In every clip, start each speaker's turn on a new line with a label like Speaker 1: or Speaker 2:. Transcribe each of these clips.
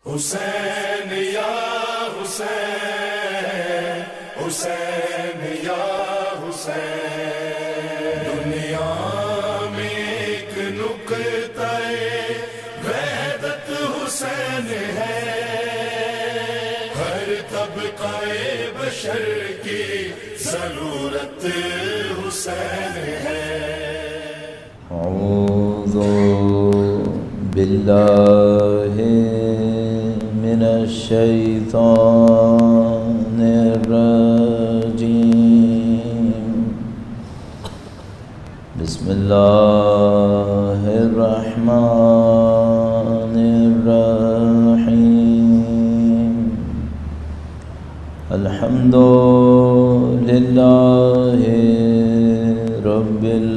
Speaker 1: حسین یا حسین، حسین یا حسین، دنیا میں ایک نقطہ وحدت حسین ہے، ہر طبقہ بشر کی ضرورت حسین ہے۔
Speaker 2: اعوذ باللہ من الشیطان الرجیم، بسم اللہ الرحمن الرحیم، الحمد للہ رب العالمین،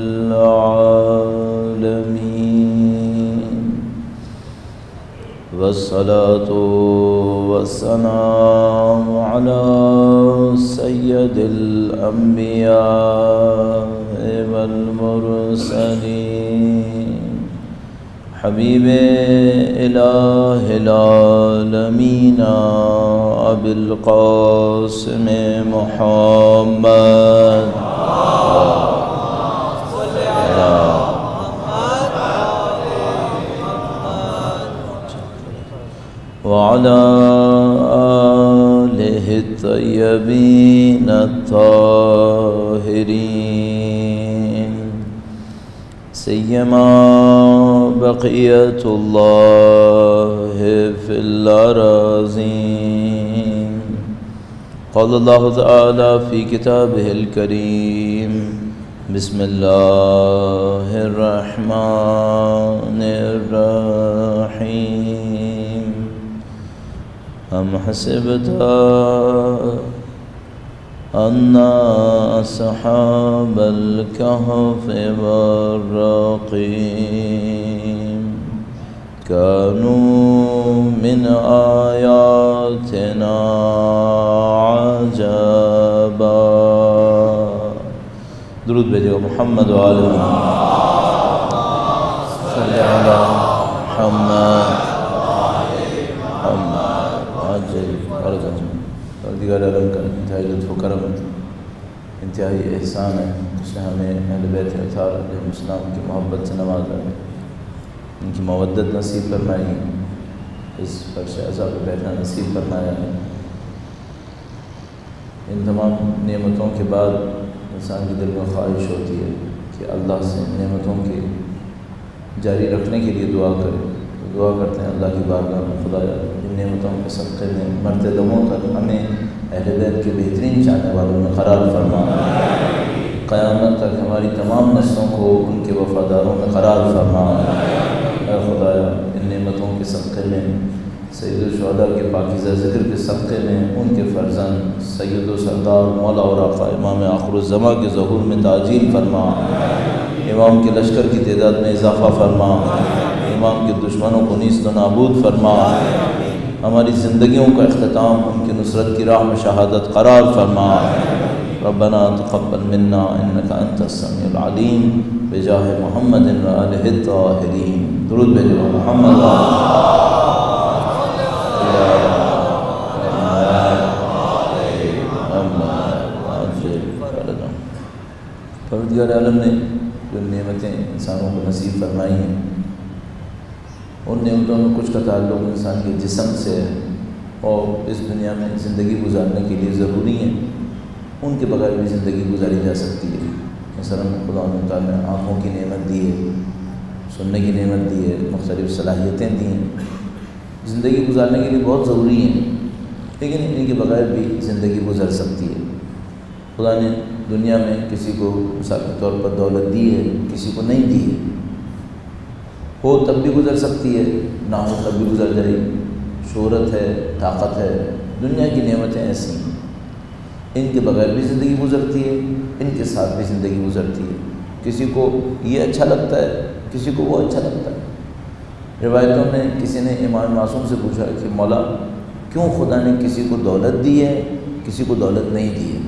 Speaker 2: والصلاة والسلام على سید الانبیاء والمرسلین، حبیب الہ العالمین ابی القاسم محمد وعلى آلہ الطیبین الطاہرین، سیما بقیت اللہ فی الأراضین۔ قال اللہ تعالی فی کتابہ الکریم، بسم اللہ الرحمن الرحیم، ام حسبت ان اصحاب الكهف والرقیم كانوا من آیاتنا عجبا۔ درود بھیجو محمد وآل محمد، صلی علی محمد دیگر عالم کا انتہائی لطف و کرم، انتہائی احسان ہے، اس نے ہمیں اہل بیت اطہار علیہ السلام کی محبت سے نوازا ہے، ان کی مودت نصیب فرمائی، اس فرش عزا پہ بیٹھنا نصیب فرمایا ہے۔ ان تمام نعمتوں کے بعد انسان کے دل میں خواہش ہوتی ہے کہ اللہ سے نعمتوں کے جاری رکھنے کے لیے دعا کرے، تو دعا کرتے ہیں اللہ کی بارگاہ میں، خدایا ان نعمتوں کے صدقے میں مرتے دموں تک ہمیں اہل بیت کے بہترین چاہنے والوں میں قرار فرما، قیامت تک ہماری تمام نسلوں کو ان کے وفاداروں میں قرار فرما۔ اے خدایا ان نعمتوں کے صدقے میں، سید الشہداء کے پاکیزہ ذکر کے صدقے میں ان کے فرزند سید و سردار مولا اور آقا امام آخر الزماں کے ظہور میں تعجیل فرما، امام کے لشکر کی تعداد میں اضافہ فرما، امام کے دشمنوں کو نیست و نابود فرما، ہماری زندگیوں کا اختتام ان کی نصرت کی راہ میں شہادت قرار فرما۔ ربنا تقبل منا انک انت السمیع العلیم، بجاہ محمد و آلہ الطاہرین۔ درود بھیجو محمد پروردگار عالم نے جو نعمتیں انسانوں کو نصیب فرمائی ہیں، ان نعمتوں میں کچھ کا تعلق انسان کے جسم سے ہے اور اس دنیا میں زندگی گزارنے کے لیے ضروری ہیں، ان کے بغیر بھی زندگی گزاری جا سکتی ہے۔ مثلاً خدا تعالیٰ نے آنکھوں کی نعمت دی ہے، سننے کی نعمت دی ہے، مختلف صلاحیتیں دی ہیں، زندگی گزارنے کے لیے بہت ضروری ہیں، لیکن ان کے بغیر بھی زندگی گزر سکتی ہے۔ خدا نے دنیا میں کسی کو مثال کے طور پر دولت دی ہے، کسی کو نہیں دی ہے، ہو تب بھی گزر سکتی ہے، نہ ہو تب بھی گزر جائے گی۔ شہرت ہے، طاقت ہے، دنیا کی نعمتیں ایسی ہیں، ان کے بغیر بھی زندگی گزرتی ہے، ان کے ساتھ بھی زندگی گزرتی ہے۔ کسی کو یہ اچھا لگتا ہے، کسی کو وہ اچھا لگتا ہے۔ روایتوں میں کسی نے امام معصوم سے پوچھا کہ مولا کیوں خدا نے کسی کو دولت دی ہے، کسی کو دولت نہیں دی ہے؟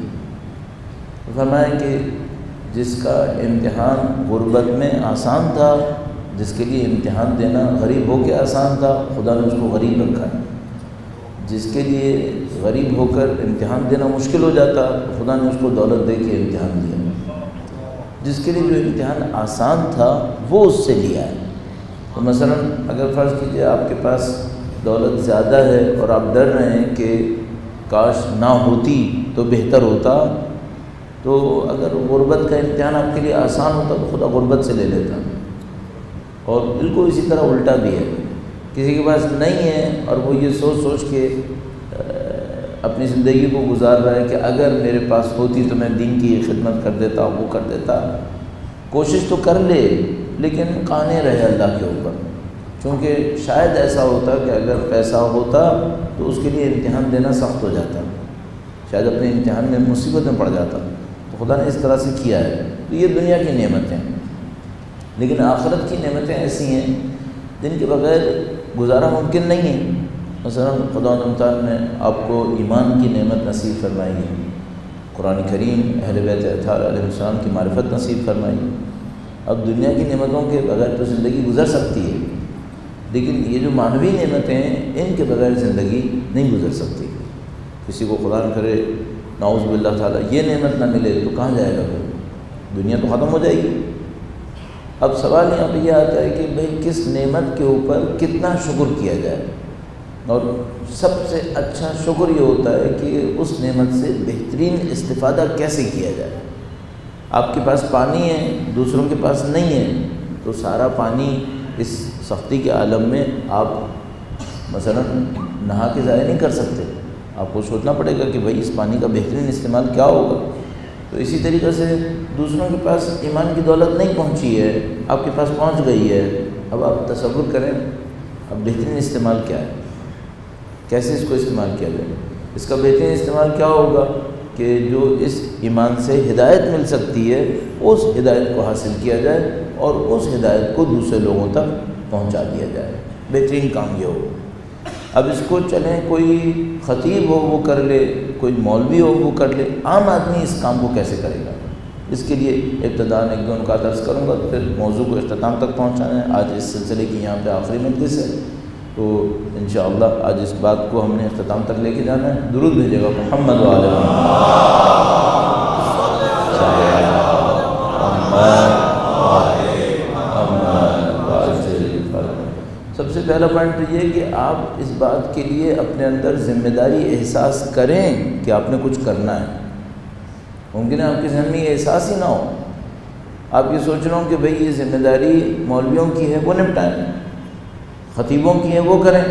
Speaker 2: فرمایا کہ جس کا امتحان غربت میں آسان تھا جس کے لیے امتحان دینا غریب ہو کے آسان تھا، خدا نے اس کو غریب رکھا ہے۔ جس کے لیے غریب ہو کر امتحان دینا مشکل ہو جاتا، خدا نے اس کو دولت دے کے امتحان دیا۔ جس کے لیے جو امتحان آسان تھا وہ اس سے لیا ہے۔ تو مثلا اگر فرض کیجئے آپ کے پاس دولت زیادہ ہے اور آپ ڈر رہے ہیں کہ کاش نہ ہوتی تو بہتر ہوتا، تو اگر غربت کا امتحان آپ کے لیے آسان ہوتا تو خدا غربت سے لے لیتا۔ اور بالکل اسی طرح الٹا بھی ہے، کسی کے پاس نہیں ہے اور وہ یہ سوچ سوچ کے اپنی زندگی کو گزار رہا ہے کہ اگر میرے پاس ہوتی تو میں دین کی خدمت کر دیتا، وہ کر دیتا۔ کوشش تو کر لے لیکن قانے رہے اللہ کے اوپر، چونکہ شاید ایسا ہوتا کہ اگر پیسہ ہوتا تو اس کے لیے امتحان دینا سخت ہو جاتا، شاید اپنے امتحان میں مصیبت میں پڑ جاتا۔ تو خدا نے اس طرح سے کیا ہے۔ تو یہ دنیا کی نعمتیں، لیکن آخرت کی نعمتیں ایسی ہیں جن کے بغیر گزارا ممکن نہیں ہے۔ مثلا خدا تعالیٰ نے آپ کو ایمان کی نعمت نصیب فرمائی ہے، قرآن کریم، اہل بیت اطہار علیہ السلام کی معرفت نصیب فرمائی۔ اب دنیا کی نعمتوں کے بغیر تو زندگی گزر سکتی ہے، لیکن یہ جو معنوی نعمتیں ہیں ان کے بغیر زندگی نہیں گزر سکتی۔ کسی کو خدا نہ کرے نعوذ باللہ تعالیٰ یہ نعمت نہ ملے تو کہاں جائے گا وہ؟ دنیا تو ختم ہو جائے گی۔ اب سوال یہاں پہ یہ آتا ہے کہ بھئی کس نعمت کے اوپر کتنا شکر کیا جائے، اور سب سے اچھا شکر یہ ہوتا ہے کہ اس نعمت سے بہترین استفادہ کیسے کیا جائے۔ آپ کے پاس پانی ہے، دوسروں کے پاس نہیں ہے، تو سارا پانی اس سختی کے عالم میں آپ مثلا نہا کے ضائع نہیں کر سکتے، آپ کو سوچنا پڑے گا کہ بھئی اس پانی کا بہترین استعمال کیا ہوگا۔ تو اسی طریقے سے دوسروں کے پاس ایمان کی دولت نہیں پہنچی ہے، آپ کے پاس پہنچ گئی ہے، اب آپ تصور کریں اب بہترین استعمال کیا ہے، کیسے اس کو استعمال کیا جائے۔ اس کا بہترین استعمال کیا ہوگا کہ جو اس ایمان سے ہدایت مل سکتی ہے اس ہدایت کو حاصل کیا جائے اور اس ہدایت کو دوسرے لوگوں تک پہنچا دیا جائے، بہترین کام یہ ہو۔ اب اس کو چلیں کوئی خطیب ہو وہ کر لے، کوئی مولوی ہو وہ کر لے، عام آدمی اس کام کو کیسے کرے گا؟ اس کے لیے ابتداءً ایک دو نکات عرض کروں گا، پھر موضوع کو اختتام تک پہنچانا ہے۔ آج اس سلسلے کی یہاں پہ آخری مجلس ہے، تو انشاءاللہ آج اس بات کو ہم نے اختتام تک لے کے جانا ہے۔ درود بھیجے گا محمد و آل سب سے پہلا پوائنٹ یہ کہ آپ اس بات کے لیے اپنے اندر ذمہ داری احساس کریں کہ آپ نے کچھ کرنا ہے۔ ممکن ہے آپ کے ذہن میں یہ احساس ہی نہ ہو، آپ یہ سوچ رہے ہوں کہ بھئی یہ ذمہ داری مولویوں کی ہے وہ نپٹائیں، خطیبوں کی ہیں وہ کریں،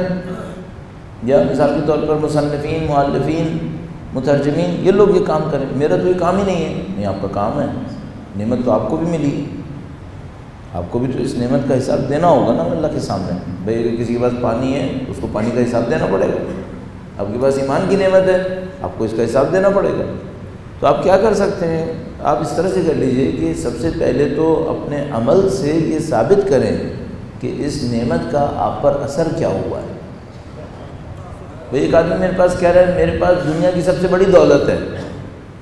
Speaker 2: یا مثال کے طور پر مصنفین، مؤلفین، مترجمین یہ لوگ یہ کام کریں، میرا تو یہ کام ہی نہیں ہے۔ نہیں، آپ کا کام ہے، نعمت تو آپ کو بھی ملی، آپ کو بھی تو اس نعمت کا حساب دینا ہوگا نا اللہ کے سامنے۔ بھئی اگر کسی کے پاس پانی ہے اس کو پانی کا حساب دینا پڑے گا، آپ کے پاس ایمان کی نعمت ہے آپ کو اس کا حساب دینا پڑے گا۔ تو آپ کیا کر سکتے ہیں؟ آپ اس طرح سے کر لیجئے کہ سب سے پہلے تو اپنے عمل سے یہ ثابت کریں کہ اس نعمت کا آپ پر اثر کیا ہوا ہے۔ بھئی ایک آدمی میرے پاس کہہ رہا ہے میرے پاس دنیا کی سب سے بڑی دولت ہے،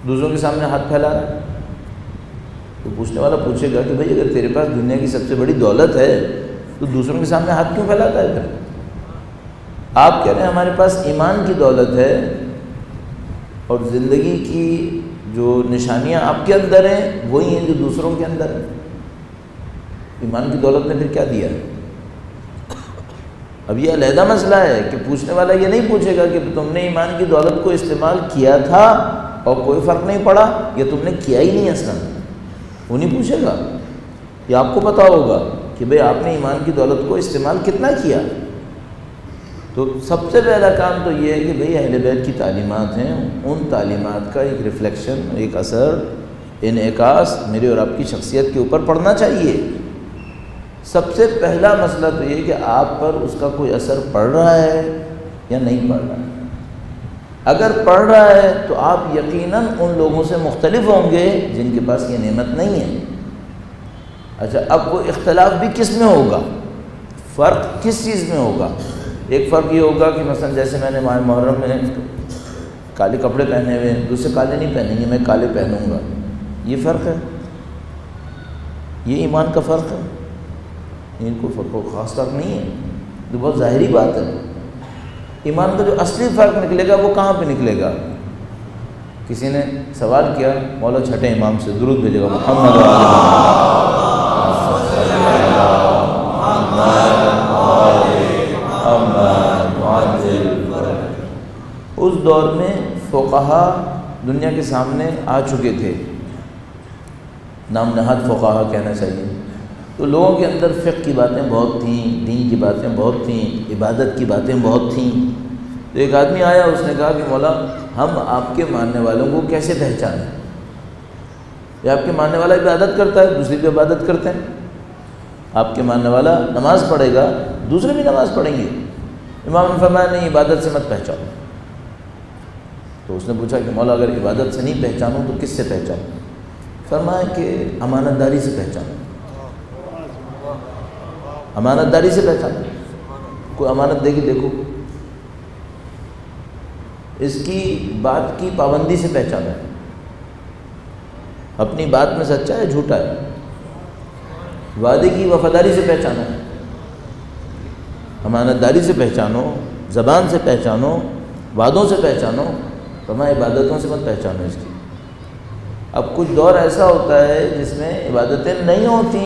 Speaker 2: دوسروں کے سامنے ہاتھ پھیلا رہا ہے، تو پوچھنے والا پوچھے گا کہ بھئی اگر تیرے پاس دنیا کی سب سے بڑی دولت ہے تو دوسروں کے سامنے ہاتھ کیوں پھیلاتا ہے پھر؟ آپ کہہ رہے ہیں ہمارے پاس ایمان کی دولت ہے اور زندگی کی جو نشانیاں آپ کے اندر ہیں وہی ہیں جو دوسروں کے اندر ہیں۔ ایمان کی دولت نے پھر کیا دیا؟ اب یہ علیحدہ مسئلہ ہے کہ پوچھنے والا یہ نہیں پوچھے گا کہ تم نے ایمان کی دولت کو استعمال کیا تھا اور کوئی فرق نہیں پڑا یا تم نے کیا ہی نہیں اصلا، وہ نہیں پوچھے گا۔ یہ آپ کو پتا ہوگا کہ بھئی آپ نے ایمان کی دولت کو استعمال کتنا کیا۔ تو سب سے پہلا کام تو یہ ہے کہ بھئی اہل بیت کی تعلیمات ہیں، ان تعلیمات کا ایک ریفلیکشن، ایک اثر، انعکاس میرے اور آپ کی شخصیت کے اوپر پڑنا چاہیے۔ سب سے پہلا مسئلہ تو یہ کہ آپ پر اس کا کوئی اثر پڑ رہا ہے یا نہیں پڑ رہا ہے۔ اگر پڑ رہا ہے تو آپ یقیناً ان لوگوں سے مختلف ہوں گے جن کے پاس یہ نعمت نہیں ہے۔ اچھا، اب وہ اختلاف بھی کس میں ہوگا؟ فرق کس چیز میں ہوگا؟ ایک فرق یہ ہوگا کہ مثلا جیسے میں نے ماہ محرم میں کالے کپڑے پہنے ہوئے ہیں، دوسرے کالے نہیں پہنیں گے، میں کالے پہنوں گا، یہ فرق ہے، یہ ایمان کا فرق ہے۔ ان کو فرق و خاص فرق نہیں ہے، تو بہت ظاہری بات ہے۔ ایمان کا جو اصلی فرق نکلے گا وہ کہاں پہ نکلے گا؟ کسی نے سوال کیا مولا چھٹے امام سے درود بھیجے گا محمد اس دور میں فقہا دنیا کے سامنے آ چکے تھے، نام نہاد فقہا کہنا چاہیے، تو لوگوں کے اندر فقہ کی باتیں بہت تھیں، دین کی باتیں بہت تھیں، عبادت کی باتیں بہت تھیں۔ تو ایک آدمی آیا، اس نے کہا کہ مولا ہم آپ کے ماننے والوں کو کیسے پہچانیں؟ یہ آپ کے ماننے والا عبادت کرتا ہے، دوسرے بھی عبادت کرتے ہیں، آپ کے ماننے والا نماز پڑھے گا، دوسرے بھی نماز پڑھیں گے۔ امام نے فرمایا نہیں، عبادت سے مت پہچانو۔ تو اس نے پوچھا کہ مولا اگر عبادت سے نہیں پہچانوں تو کس سے پہچانوں؟ فرمایا کہ امانت داری سے پہچانو، امانت داری سے پہچانو۔ کوئی امانت دے کے دیکھو، اس کی بات کی پابندی سے پہچانا ہے، اپنی بات میں سچا ہے جھوٹا ہے، وعدے کی وفاداری سے پہچانا ہے، امانت داری سے پہچانو، زبان سے پہچانو، وعدوں سے پہچانو، فرمایا عبادتوں سے مت پہچانو اس کی۔ اب کچھ دور ایسا ہوتا ہے جس میں عبادتیں نہیں ہوتی،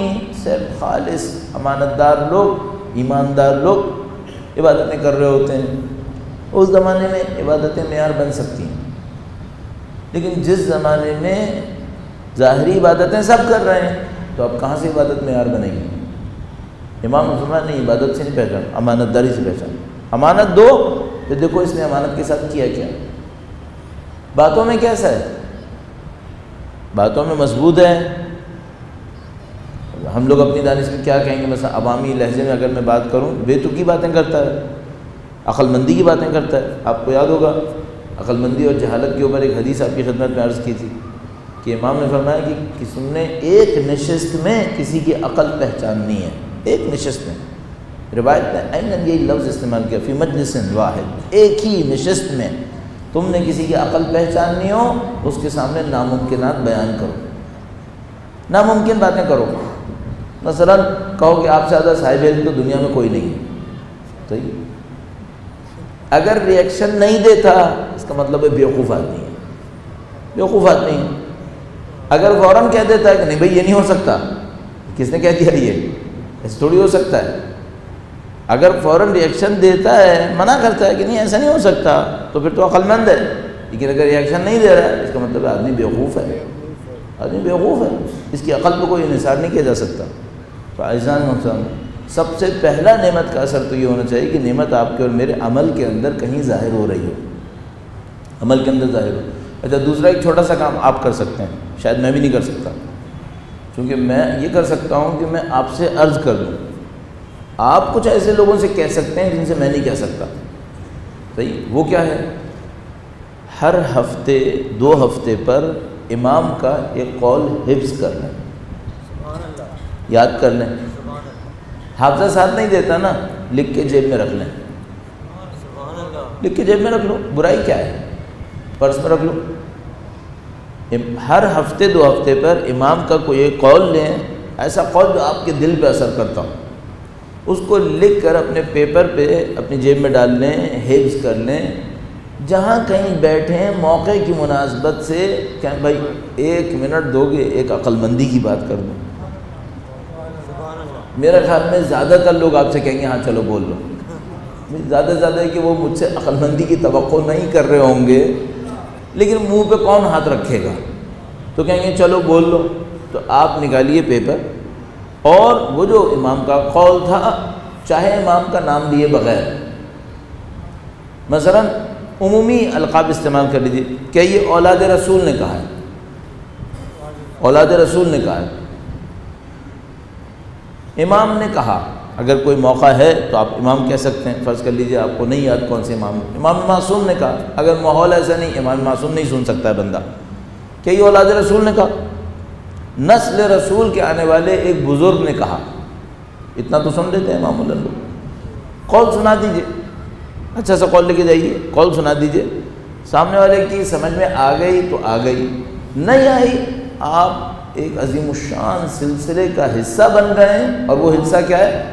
Speaker 2: صرف خالص امانت دار لوگ، ایماندار لوگ عبادتیں کر رہے ہوتے ہیں۔ اس زمانے میں عبادتیں معیار بن سکتی ہیں، لیکن جس زمانے میں ظاہری عبادتیں سب کر رہے ہیں تو اب کہاں سے عبادت معیار بنے گی؟ امام نے فرمایا نہیں، عبادت سے نہیں پہچان، امانت داری سے پہچان۔ امانت دو تو دیکھو اس نے امانت کے ساتھ کیا کیا، باتوں میں کیسا ہے، باتوں میں مضبوط ہے۔ ہم لوگ اپنی دانش میں کیا کہیں گے، مثلا عوامی لہجے میں اگر میں بات کروں، بے تکی باتیں کرتا ہے، عقل مندی کی باتیں کرتا ہے۔ آپ کو یاد ہوگا عقل مندی اور جہالت کے اوپر ایک حدیث آپ کی خدمت میں عرض کی تھی کہ امام نے فرمایا کہ کسی نے ایک نشست میں کسی کی عقل پہچاننی ہے، ایک نشست میں۔ روایت میں اینن یہی لفظ استعمال کیا، فی مجلس واحد، ایک ہی نشست میں تم نے کسی کی عقل پہچاننی ہو، اس کے سامنے ناممکنات بیان کرو، ناممکن باتیں کرو۔ مثلا کہو کہ آپ سے زیادہ صاحب علم تو دنیا میں کوئی نہیں ہے، صحیح؟ اگر ری ایکشن نہیں دیتا اس کا مطلب ہے بیوقوف آدمی ہے، بیوقوف آدمی ہے۔ اگر فوراً کہہ دیتا ہے کہ نہیں بھائی یہ نہیں ہو سکتا، کس نے کہہ دیا یہ ایسے تھوڑی ہو سکتا ہے، اگر فوراً ری ایکشن دیتا ہے، منع کرتا ہے کہ نہیں ایسا نہیں ہو سکتا، تو پھر تو عقل مند ہے۔ لیکن اگر ری ایکشن نہیں دے رہا ہے اس کا مطلب ہے آدمی بیوقوف ہے، آدمی بیوقوف ہے، اس کی عقل پہ کوئی انحصار نہیں کیا جا سکتا۔ تو عزیزان محترم، سب سے پہلا نعمت کا اثر تو یہ ہونا چاہیے کہ نعمت آپ کے اور میرے عمل کے اندر کہیں ظاہر ہو رہی ہو، عمل کے اندر ظاہر ہو۔ اچھا دوسرا ایک چھوٹا سا کام آپ کر سکتے ہیں، شاید میں بھی نہیں کر سکتا، چونکہ میں یہ کر سکتا ہوں کہ میں آپ سے عرض کر دوں، آپ کچھ ایسے لوگوں سے کہہ سکتے ہیں جن سے میں نہیں کہہ سکتا، صحیح؟ وہ کیا ہے؟ ہر ہفتے 2 ہفتے پر امام کا ایک قول حفظ کر لیں، یاد کر لیں۔ حافظہ ساتھ نہیں دیتا نا، لکھ کے جیب میں رکھ لیں، لکھ کے جیب میں رکھ لو، برائی کیا ہے، پرس میں رکھ لو۔ ہر ہفتے 2 ہفتے پر امام کا کوئی ایک قول لیں، ایسا قول جو آپ کے دل پہ اثر کرتا ہو، اس کو لکھ کر اپنے پیپر پہ اپنی جیب میں ڈال لیں، حفظ کر لیں۔ جہاں کہیں بیٹھیں موقع کی مناسبت سے کہ بھائی 1 منٹ دو گے، ایک عقل مندی کی بات کر دوں۔ میرا خیال میں زیادہ تر لوگ آپ سے کہیں گے ہاں چلو بول لو، زیادہ سے زیادہ ہے کہ وہ مجھ سے عقل مندی کی توقع نہیں کر رہے ہوں گے، لیکن منہ پہ کون ہاتھ رکھے گا، تو کہیں گے چلو بول لو۔ تو آپ نکالیے پیپر، اور وہ جو امام کا قول تھا، چاہے امام کا نام لیے بغیر، مثلا عمومی القاب استعمال کر لیجیے کہ یہ اولاد رسول نے کہا ہے، اولاد رسول نے کہا ہے، امام نے کہا۔ اگر کوئی موقع ہے تو آپ امام کہہ سکتے ہیں، فرض کر لیجئے آپ کو نہیں یاد کون سے امام، امام معصوم نے کہا۔ اگر ماحول ایسا نہیں، امام معصوم نہیں سن سکتا ہے بندہ، کہ یہ اولاد رسول نے کہا، نسل رسول کے آنے والے ایک بزرگ نے کہا، اتنا تو سن لیتے ہیں امام اللہ۔ قول سنا دیجئے، اچھا سا قول لے کے جائیے، قول سنا دیجئے، سامنے والے کی سمجھ میں آ گئی تو آ گئی، نہیں آئی آپ ایک عظیم الشان سلسلے کا حصہ بن رہے ہیں، اور وہ حصہ کیا ہے؟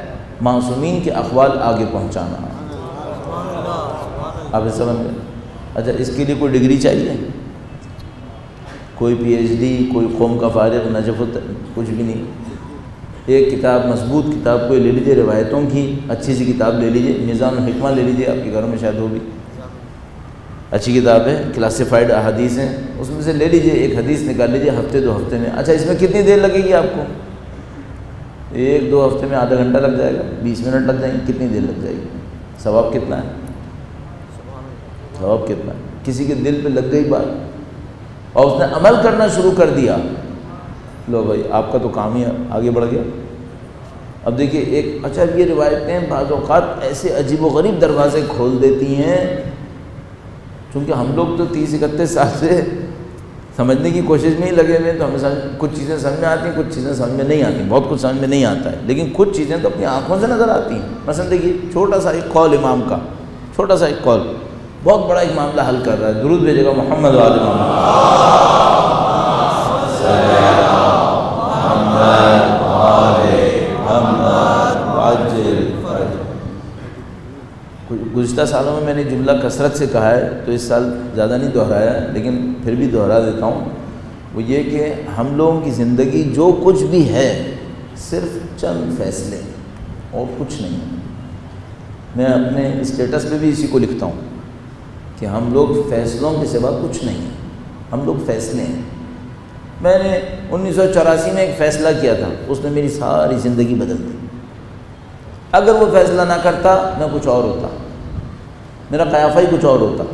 Speaker 2: معصومین کے اقوال آگے پہنچانا۔ آپ سمجھ گئے؟ اچھا، اس کے لیے کوئی ڈگری چاہیے؟ کوئی پی ایچ ڈی، کوئی قوم کا فارغ نجف، کچھ بھی نہیں۔ ایک کتاب، مضبوط کتاب کوئی لے لیجیے، روایتوں کی اچھی سی کتاب لے لیجیے، میزان الحکمہ لے لیجیے، آپ کے گھروں میں شاید ہوگی، اچھی کتاب ہے، کلاسیفائڈ احادیث ہیں، اس میں سے لے لیجیے، ایک حدیث نکال لیجیے ہفتے 2 ہفتے میں۔ اچھا، اس میں کتنی دیر لگے گی آپ کو؟ 1-2 ہفتے میں آدھا گھنٹہ لگ جائے گا، 20 منٹ لگ جائیں گے، کتنی دیر لگ جائے گی؟ ثواب کتنا ہے؟ ثواب کتنا ہے؟ کسی کے دل پہ لگ گئی بات اور اس نے عمل کرنا شروع کر دیا، لو بھائی آپ کا تو کام ہی آگے بڑھ گیا۔ اب دیکھیے ایک، اچھا یہ روایتیں بعض اوقات ایسے عجیب و غریب دروازے کھول دیتی ہیں، چونکہ ہم لوگ تو 30-31 سال سے سمجھنے کی کوشش میں ہی لگے ہوئے ہیں، تو ہمیں کچھ چیزیں سمجھ میں آتی ہیں، کچھ چیزیں سمجھ میں نہیں آتی، بہت کچھ سمجھ میں نہیں آتا ہے، لیکن کچھ چیزیں تو اپنی آنکھوں سے نظر آتی ہیں۔ مثلا دیکھیے چھوٹا سا ایک قول امام کا، چھوٹا سا ایک قول بہت بڑا ایک معاملہ حل کر رہا ہے۔ درود بھیجے گا محمد وآل گزشتہ سالوں میں میں نے جملہ کثرت سے کہا ہے، تو اس سال زیادہ نہیں دہرایا، لیکن پھر بھی دہرا دیتا ہوں۔ وہ یہ کہ ہم لوگوں کی زندگی جو کچھ بھی ہے صرف چند فیصلے اور کچھ نہیں۔ میں اپنے اسٹیٹس پہ بھی اسی کو لکھتا ہوں کہ ہم لوگ فیصلوں کے سوا کچھ نہیں ہیں، ہم لوگ فیصلے ہیں۔ میں نے 1984 میں ایک فیصلہ کیا تھا، اس نے میری ساری زندگی بدل دی۔ اگر وہ فیصلہ نہ کرتا میں کچھ اور ہوتا، میرا قیافہ ہی کچھ اور ہوتا،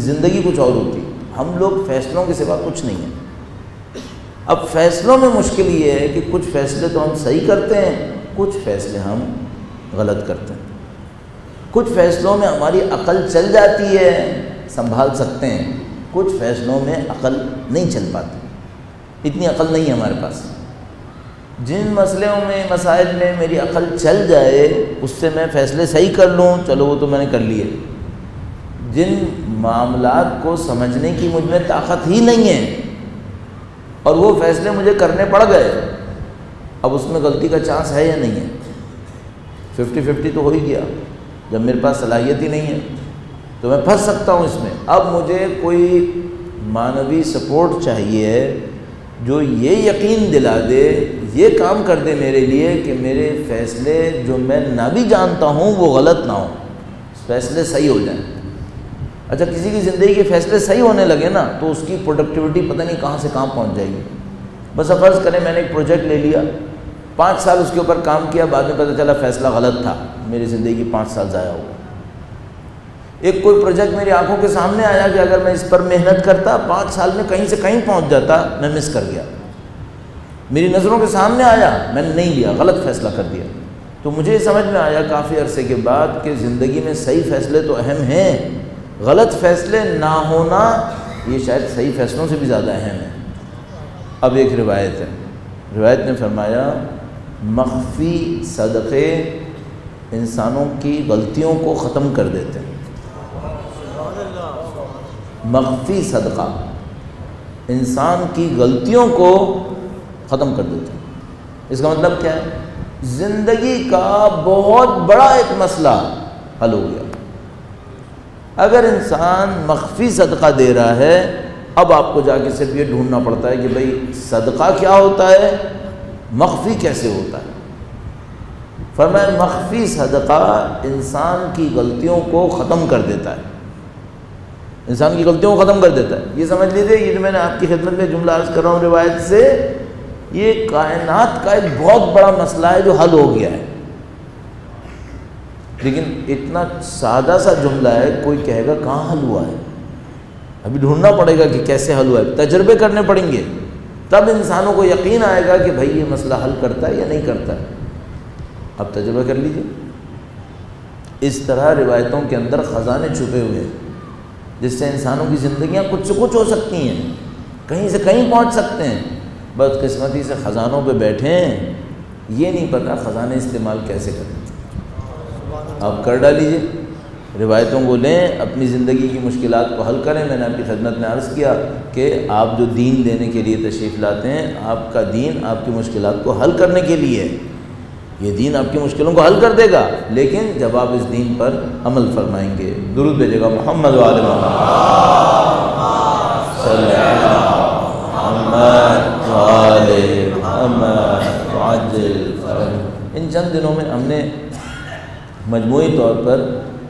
Speaker 2: زندگی کچھ اور ہوتی۔ ہم لوگ فیصلوں کے سوا کچھ نہیں ہیں۔ اب فیصلوں میں مشکل یہ ہے کہ کچھ فیصلے تو ہم صحیح کرتے ہیں، کچھ فیصلے ہم غلط کرتے ہیں۔ کچھ فیصلوں میں ہماری عقل چل جاتی ہے، سنبھال سکتے ہیں، کچھ فیصلوں میں عقل نہیں چل پاتی، اتنی عقل نہیں ہے ہمارے پاس۔ جن مسائل میں میری عقل چل جائے اس سے میں فیصلے صحیح کر لوں، چلو وہ تو میں نے کر لیے۔ جن معاملات کو سمجھنے کی مجھ میں طاقت ہی نہیں ہے اور وہ فیصلے مجھے کرنے پڑ گئے، اب اس میں غلطی کا چانس ہے یا نہیں ہے؟ 50-50 تو ہو ہی گیا۔ جب میرے پاس صلاحیت ہی نہیں ہے تو میں پھنس سکتا ہوں اس میں۔ اب مجھے کوئی معنوی سپورٹ چاہیے جو یہ یقین دلا دے، یہ کام کر دے میرے لیے کہ میرے فیصلے جو میں نہ بھی جانتا ہوں وہ غلط نہ ہوں، فیصلے صحیح ہو جائیں۔ اچھا، کسی کی زندگی کے فیصلے صحیح ہونے لگے نا تو اس کی پروڈکٹیوٹی پتہ نہیں کہاں سے کہاں پہنچ جائے گی۔ بس فرض کریں میں نے ایک پروجیکٹ لے لیا، 5 سال اس کے اوپر کام کیا، بعد میں پتہ چلا فیصلہ غلط تھا، میری زندگی کی 5 سال ضائع ہو گئے۔ ایک کوئی پروجیکٹ میری آنکھوں کے سامنے آیا کہ اگر میں اس پر محنت کرتا 5 سال میں کہیں سے کہیں پہنچ جاتا، میں مس کر گیا، میری نظروں کے سامنے آیا، میں نے نہیں لیا، غلط فیصلہ کر دیا۔ تو مجھے سمجھ میں آیا کافی عرصے کے بعد کہ زندگی میں صحیح فیصلے تو اہم ہیں، غلط فیصلے نہ ہونا یہ شاید صحیح فیصلوں سے بھی زیادہ اہم ہے۔ اب ایک روایت ہے، روایت نے فرمایا مخفی صدقے انسانوں کی غلطیوں کو ختم کر دیتے ہیں۔ مخفی صدقہ انسان کی غلطیوں کو ختم کر دیتے ہیں۔ اس کا مطلب کیا ہے؟ زندگی کا بہت بڑا ایک مسئلہ حل ہو گیا۔ اگر انسان مخفی صدقہ دے رہا ہے، اب آپ کو جا کے صرف یہ ڈھونڈنا پڑتا ہے کہ بھئی صدقہ کیا ہوتا ہے، مخفی کیسے ہوتا ہے۔ فرمایا مخفی صدقہ انسان کی غلطیوں کو ختم کر دیتا ہے، انسان کی غلطیوں کو ختم کر دیتا ہے۔ یہ سمجھ لیجیے، یہ جو میں نے آپ کی خدمت میں جملہ عرض کر رہا ہوں روایت سے، یہ کائنات کا ایک بہت بڑا مسئلہ ہے جو حل ہو گیا ہے۔ لیکن اتنا سادہ سا جملہ ہے، کوئی کہے گا کہاں حل ہوا ہے، ابھی ڈھونڈنا پڑے گا کہ کیسے حل ہوا ہے، تجربے کرنے پڑیں گے، تب انسانوں کو یقین آئے گا کہ بھائی یہ مسئلہ حل کرتا ہے یا نہیں کرتا ہے۔ اب تجربہ کر لیجیے۔ اس طرح روایتوں کے اندر خزانے چھپے ہوئے ہیں جس سے انسانوں کی زندگیاں کچھ سے کچھ ہو سکتی ہیں، کہیں سے کہیں پہنچ سکتے ہیں۔ بدقسمتی سے خزانوں پہ بیٹھے ہیں، یہ نہیں پتہ خزانے استعمال کیسے کریں۔ آپ کر ڈالیجیے، روایتوں کو لیں، اپنی زندگی کی مشکلات کو حل کریں۔ میں نے آپ کی خدمت میں عرض کیا کہ آپ جو دین لینے کے لیے تشریف لاتے ہیں، آپ کا دین آپ کی مشکلات کو حل کرنے کے لیے ہے۔ یہ دین آپ کی مشکلوں کو حل کر دے گا، لیکن جب آپ اس دین پر عمل فرمائیں گے۔ درود بھیجے گا محمد و آل محمد صلی اللہ محمد و آل محمد وعجل فرج۔ ان چند دنوں میں ہم نے مجموعی طور پر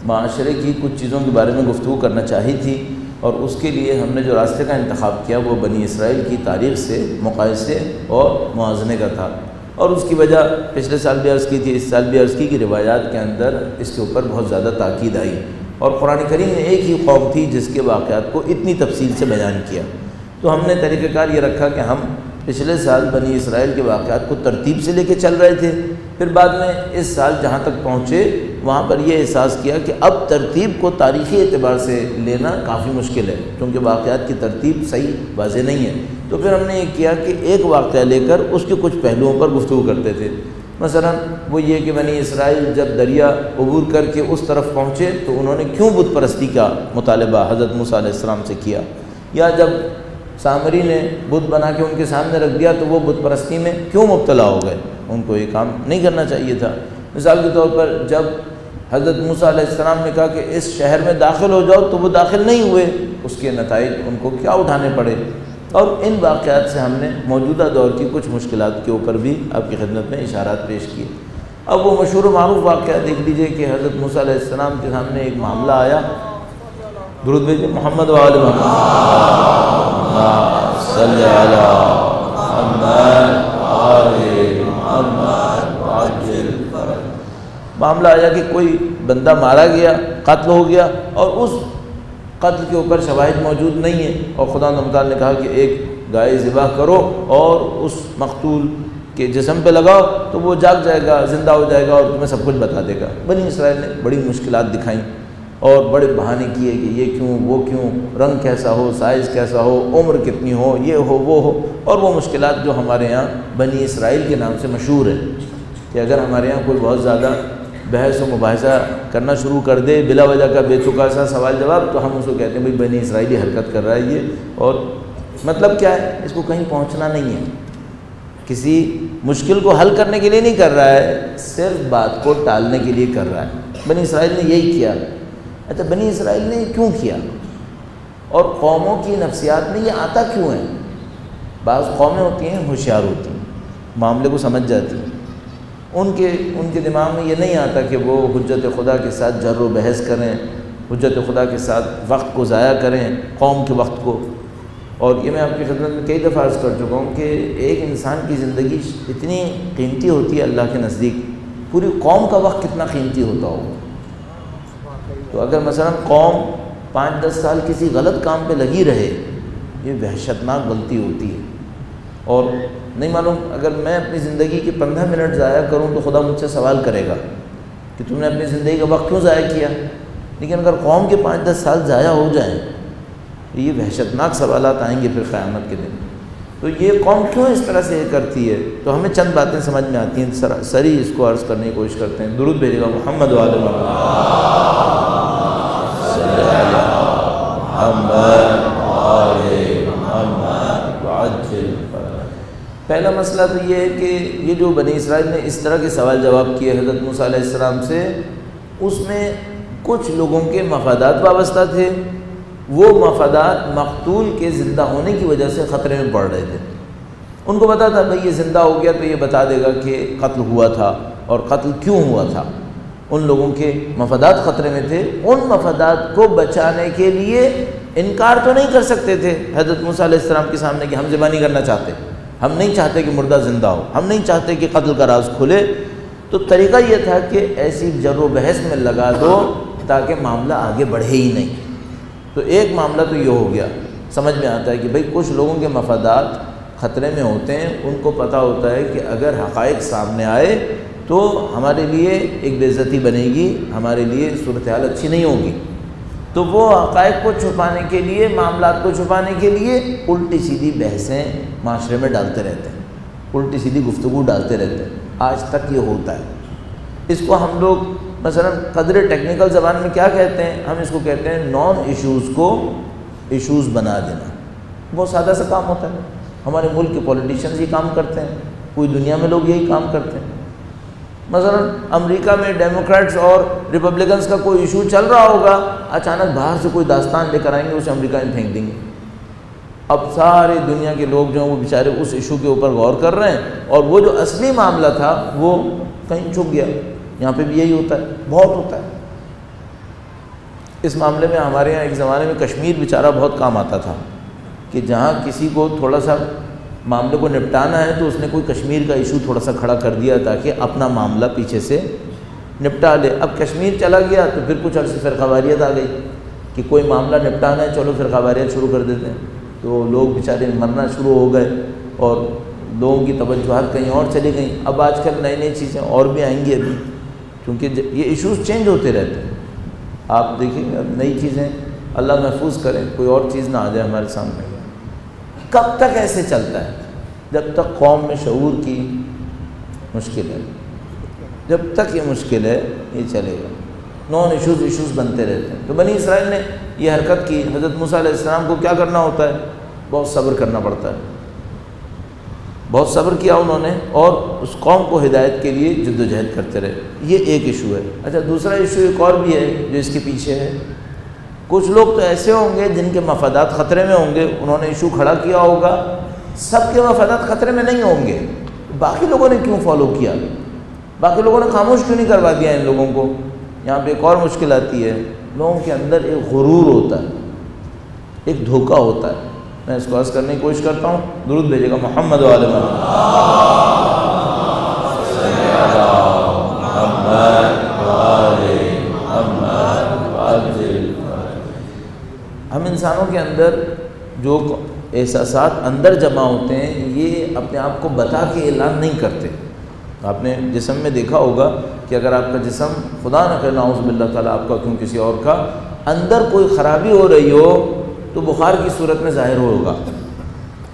Speaker 2: معاشرے کی کچھ چیزوں کے بارے میں گفتگو کرنا چاہی تھی، اور اس کے لیے ہم نے جو راستے کا انتخاب کیا وہ بنی اسرائیل کی تاریخ سے مقایسے اور موازنے کا تھا۔ اور اس کی وجہ پچھلے سال بھی عرض کی تھی، اس سال بھی عرض کی کہ روایات کے اندر اس کے اوپر بہت زیادہ تاکید آئی، اور قرآن کریم میں ایک ہی قوم تھی جس کے واقعات کو اتنی تفصیل سے بیان کیا۔ تو ہم نے طریقہ کار یہ رکھا کہ ہم پچھلے سال بنی اسرائیل کے واقعات کو ترتیب سے لے کے چل رہے تھے، پھر بعد میں اس سال جہاں تک پہنچے وہاں پر یہ احساس کیا کہ اب ترتیب کو تاریخی اعتبار سے لینا کافی مشکل ہے، کیونکہ واقعات کی ترتیب صحیح واضح نہیں ہے۔ تو پھر ہم نے یہ کیا کہ ایک واقعہ لے کر اس کے کچھ پہلوؤں پر گفتگو کرتے تھے۔ مثلا وہ یہ کہ بنی اسرائیل جب دریا عبور کر کے اس طرف پہنچے تو انہوں نے کیوں بت پرستی کا مطالبہ حضرت موسیٰ علیہ السلام سے کیا، یا جب سامری نے بت بنا کے ان کے سامنے رکھ دیا تو وہ بت پرستی میں کیوں مبتلا ہو گئے، ان کو یہ کام نہیں کرنا چاہیے تھا۔ مثال کے طور پر جب حضرت موسیٰ علیہ السلام نے کہا کہ اس شہر میں داخل ہو جاؤ تو وہ داخل نہیں ہوئے، اس کے نتائج ان کو کیا اٹھانے پڑے۔ اور ان واقعات سے ہم نے موجودہ دور کی کچھ مشکلات کے اوپر بھی آپ کی خدمت میں اشارات پیش کیے۔ اب وہ مشہور و معروف واقعہ دیکھ لیجئے کہ حضرت موسیٰ علیہ السلام کے سامنے ایک معاملہ آیا۔ درود بھیجئے محمد و آل محمد صلی اللہ محمد آل محمد وعجل فرج۔ معاملہ آیا کہ کوئی بندہ مارا گیا، قتل ہو گیا، اور اس قتل کے اوپر شواہد موجود نہیں ہیں، اور خدا متعال نے کہا کہ ایک گائے ذبح کرو اور اس مقتول کے جسم پہ لگاؤ تو وہ جاگ جائے گا، زندہ ہو جائے گا اور تمہیں سب کچھ بتا دے گا۔ بنی اسرائیل نے بڑی مشکلات دکھائیں اور بڑے بہانے کیے کہ یہ کیوں، وہ کیوں، رنگ کیسا ہو، سائز کیسا ہو، عمر کتنی ہو، یہ ہو وہ ہو، اور وہ مشکلات جو ہمارے ہاں بنی اسرائیل کے نام سے مشہور ہے کہ اگر ہمارے ہاں کوئی بہت زیادہ بحث و مباحثہ کرنا شروع کر دے بلا وجہ کا بے تکا سا سوال جواب، تو ہم اس کو کہتے ہیں بھئی بنی اسرائیلی حرکت کر رہا ہے یہ، اور مطلب کیا ہے، اس کو کہیں پہنچنا نہیں ہے، کسی مشکل کو حل کرنے کے لیے نہیں کر رہا ہے، صرف بات کو ٹالنے کے لیے کر رہا ہے۔ بنی اسرائیل نے یہی کیا۔ اچھا بنی اسرائیل نے کیوں کیا، اور قوموں کی نفسیات میں یہ آتا کیوں ہے؟ بعض قومیں ہوتی ہیں ہوشیار ہوتی ہیں، معاملے کو سمجھ جاتی ہیں، ان کے دماغ میں یہ نہیں آتا کہ وہ حجت خدا کے ساتھ جر و بحث کریں، حجت خدا کے ساتھ وقت کو ضائع کریں، قوم کے وقت کو۔ اور یہ میں آپ کی خدمت میں کئی دفعہ عرض کر چکا ہوں کہ ایک انسان کی زندگی اتنی قیمتی ہوتی ہے اللہ کے نزدیک، پوری قوم کا وقت کتنا قیمتی ہوتا ہوگا۔ تو اگر مثلا قوم 5-10 سال کسی غلط کام پہ لگی رہے، یہ وحشتناک غلطی ہوتی ہے، اور نہیں معلوم اگر میں اپنی زندگی کے 15 منٹ ضائع کروں تو خدا مجھ سے سوال کرے گا کہ تم نے اپنی زندگی کا وقت کیوں ضائع کیا۔ لیکن اگر قوم کے 5-10 سال ضائع ہو جائیں تو یہ وحشتناک سوالات آئیں گے پھر قیامت کے دن۔ تو یہ قوم کیوں اس طرح سے یہ کرتی ہے، تو ہمیں چند باتیں سمجھ میں آتی ہیں، سری اس کو عرض کرنے کی کوشش کرتے ہیں۔ درود بھیجے گا محمد و آل محمد صلی اللہ محمد آل محمد وعجل فرج۔ پہلا مسئلہ تو یہ ہے کہ یہ جو بنی اسرائیل نے اس طرح کے سوال جواب کیے حضرت موسیٰ علیہ السلام سے، اس میں کچھ لوگوں کے مفادات وابستہ تھے، وہ مفادات مقتول کے زندہ ہونے کی وجہ سے خطرے میں پڑ رہے تھے۔ ان کو پتا تھا بھئی یہ زندہ ہو گیا تو یہ بتا دے گا کہ قتل ہوا تھا اور قتل کیوں ہوا تھا، ان لوگوں کے مفادات خطرے میں تھے۔ ان مفادات کو بچانے کے لیے انکار تو نہیں کر سکتے تھے حضرت موسیٰ علیہ السلام کے سامنے کہ ہم ذبح نہیں کرنا چاہتے، ہم نہیں چاہتے کہ مردہ زندہ ہو، ہم نہیں چاہتے کہ قتل کا راز کھلے۔ تو طریقہ یہ تھا کہ ایسی جر و بحث میں لگا دو تاکہ معاملہ آگے بڑھے ہی نہیں۔ تو ایک معاملہ تو یہ ہو گیا، سمجھ میں آتا ہے کہ بھئی کچھ لوگوں کے مفادات خطرے میں ہوتے ہیں، ان کو پتہ ہوتا ہے کہ اگر حقائق سامنے آئے تو ہمارے لیے ایک بے عزتی بنے گی، ہمارے لیے صورتحال اچھی نہیں ہوگی، تو وہ حقائق کو چھپانے کے لیے، معاملات کو چھپانے کے لیے الٹی سیدھی بحثیں معاشرے میں ڈالتے رہتے ہیں، الٹی سیدھی گفتگو ڈالتے رہتے ہیں۔ آج تک یہ ہوتا ہے، اس کو ہم لوگ مثلا قدر ٹیکنیکل زبان میں کیا کہتے ہیں؟ ہم اس کو کہتے ہیں نان ایشوز کو ایشوز بنا دینا۔ بہت سادہ سا کام ہوتا ہے، ہمارے ملک کے پولیٹیشینز یہ کام کرتے ہیں، پوری دنیا میں لوگ یہی کام کرتے ہیں۔ مثلا امریکہ میں ڈیموکریٹس اور ریپبلکنس کا کوئی ایشو چل رہا ہوگا، اچانک باہر سے کوئی داستان لے کر آئیں گے، اسے امریکہ میں پھینک دیں گے۔ اب ساری دنیا کے لوگ جو ہیں وہ بیچارے اس ایشو کے اوپر غور کر رہے ہیں، اور وہ جو اصلی معاملہ تھا وہ کہیں چھپ گیا۔ یہاں پہ بھی یہی ہوتا ہے، بہت ہوتا ہے اس معاملے میں۔ ہمارے یہاں ایک زمانے میں کشمیر بیچارہ بہت کام آتا تھا، کہ جہاں کسی کو تھوڑا سا معاملے کو نپٹانا ہے تو اس نے کوئی کشمیر کا ایشو تھوڑا سا کھڑا کر دیا تاکہ اپنا معاملہ پیچھے سے نپٹا لے۔ اب کشمیر چلا گیا تو پھر کچھ عرصے فرقہ واریت آ گئی کہ کوئی معاملہ نپٹانا ہے، چلو فرقہ واریت شروع کر دیتے ہیں، تو لوگ بیچارے مرنا شروع ہو گئے اور لوگوں کی توجہات کہیں اور چلی گئیں۔ اب آج کل نئی نئی چیزیں اور بھی آئیں گی ابھی، کیونکہ یہ ایشوز چینج ہوتے رہتے ہیں۔ آپ دیکھیں گے اب نئی چیزیں، اللہ محفوظ کریں کوئی اور چیز نہ آ جائے ہمارے سامنے۔ کب تک ایسے چلتا ہے؟ جب تک قوم میں شعور کی مشکل ہے، جب تک یہ مشکل ہے یہ چلے گا، نان ایشوز بنتے رہتے ہیں۔ تو بنی اسرائیل نے یہ حرکت کی۔ حضرت موسیٰ علیہ السلام کو کیا کرنا ہوتا ہے؟ بہت صبر کرنا پڑتا ہے، بہت صبر کیا انہوں نے، اور اس قوم کو ہدایت کے لیے جد و جہد کرتے رہے۔ یہ ایک ایشو ہے۔ اچھا، دوسرا ایشو ایک اور بھی ہے جو اس کے پیچھے ہے۔ کچھ لوگ تو ایسے ہوں گے جن کے مفادات خطرے میں ہوں گے، انہوں نے ایشو کھڑا کیا ہوگا، سب کے مفادات خطرے میں نہیں ہوں گے، باقی لوگوں نے کیوں فالو کیا؟ باقی لوگوں نے خاموش کیوں نہیں کروا دیا ان لوگوں کو؟ یہاں پہ ایک اور مشکل آتی ہے، لوگوں کے اندر ایک غرور ہوتا ہے، ایک دھوکہ ہوتا ہے۔ میں اس کو عرض کرنے کی کوشش کرتا ہوں، درود بھیجے گا محمد و آل ہم انسانوں کے اندر جو احساسات اندر جمع ہوتے ہیں یہ اپنے آپ کو بتا کے اعلان نہیں کرتے۔ آپ نے جسم میں دیکھا ہوگا کہ اگر آپ کا جسم خدا نہ کرے نعوذ باللہ تعالیٰ آپ کا کیوں کسی اور کا اندر کوئی خرابی ہو رہی ہو تو بخار کی صورت میں ظاہر ہوگا۔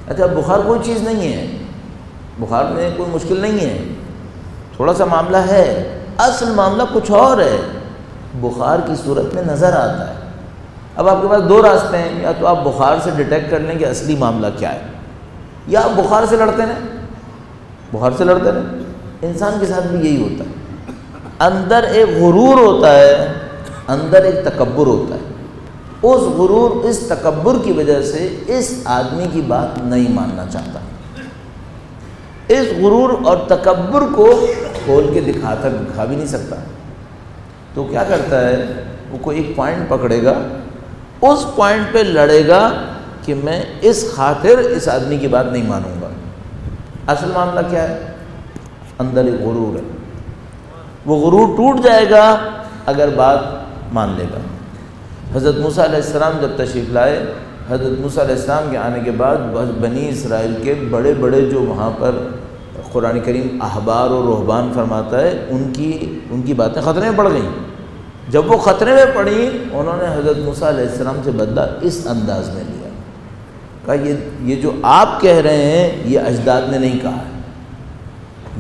Speaker 2: اچھا، بخار کوئی چیز نہیں ہے، بخار میں کوئی مشکل نہیں ہے، تھوڑا سا معاملہ ہے، اصل معاملہ کچھ اور ہے، بخار کی صورت میں نظر آتا ہے۔ اب آپ کے پاس دو راستے ہیں، یا تو آپ بخار سے ڈیٹیکٹ کر لیں کہ اصلی معاملہ کیا ہے، یا آپ بخار سے لڑتے رہیں، بخار سے لڑتے رہیں۔ انسان کے ساتھ بھی یہی ہوتا ہے، اندر ایک غرور ہوتا ہے، اندر ایک تکبر ہوتا ہے۔ اس غرور، اس تکبر کی وجہ سے اس آدمی کی بات نہیں ماننا چاہتا، اس غرور اور تکبر کو کھول کے دکھا بھی نہیں سکتا، تو کیا کرتا ہے وہ کوئی ایک پوائنٹ پکڑے گا، اس پوائنٹ پہ لڑے گا کہ میں اس خاطر اس آدمی کی بات نہیں مانوں گا۔ اصل معاملہ کیا ہے؟ اندر ایک غرور ہے، وہ غرور ٹوٹ جائے گا اگر بات مان لے گا۔ حضرت موسیٰ علیہ السلام جب تشریف لائے، حضرت موسیٰ علیہ السلام کے آنے کے بعد بنی اسرائیل کے بڑے بڑے جو وہاں پر قرآن کریم احبار اور رہبان فرماتا ہے ان کی باتیں خطرے میں پڑ گئیں۔ جب وہ خطرے میں پڑی، انہوں نے حضرت موسیٰ علیہ السلام سے بدلہ اس انداز میں لیا، کہا یہ جو آپ کہہ رہے ہیں یہ اجداد نے نہیں کہا ہے،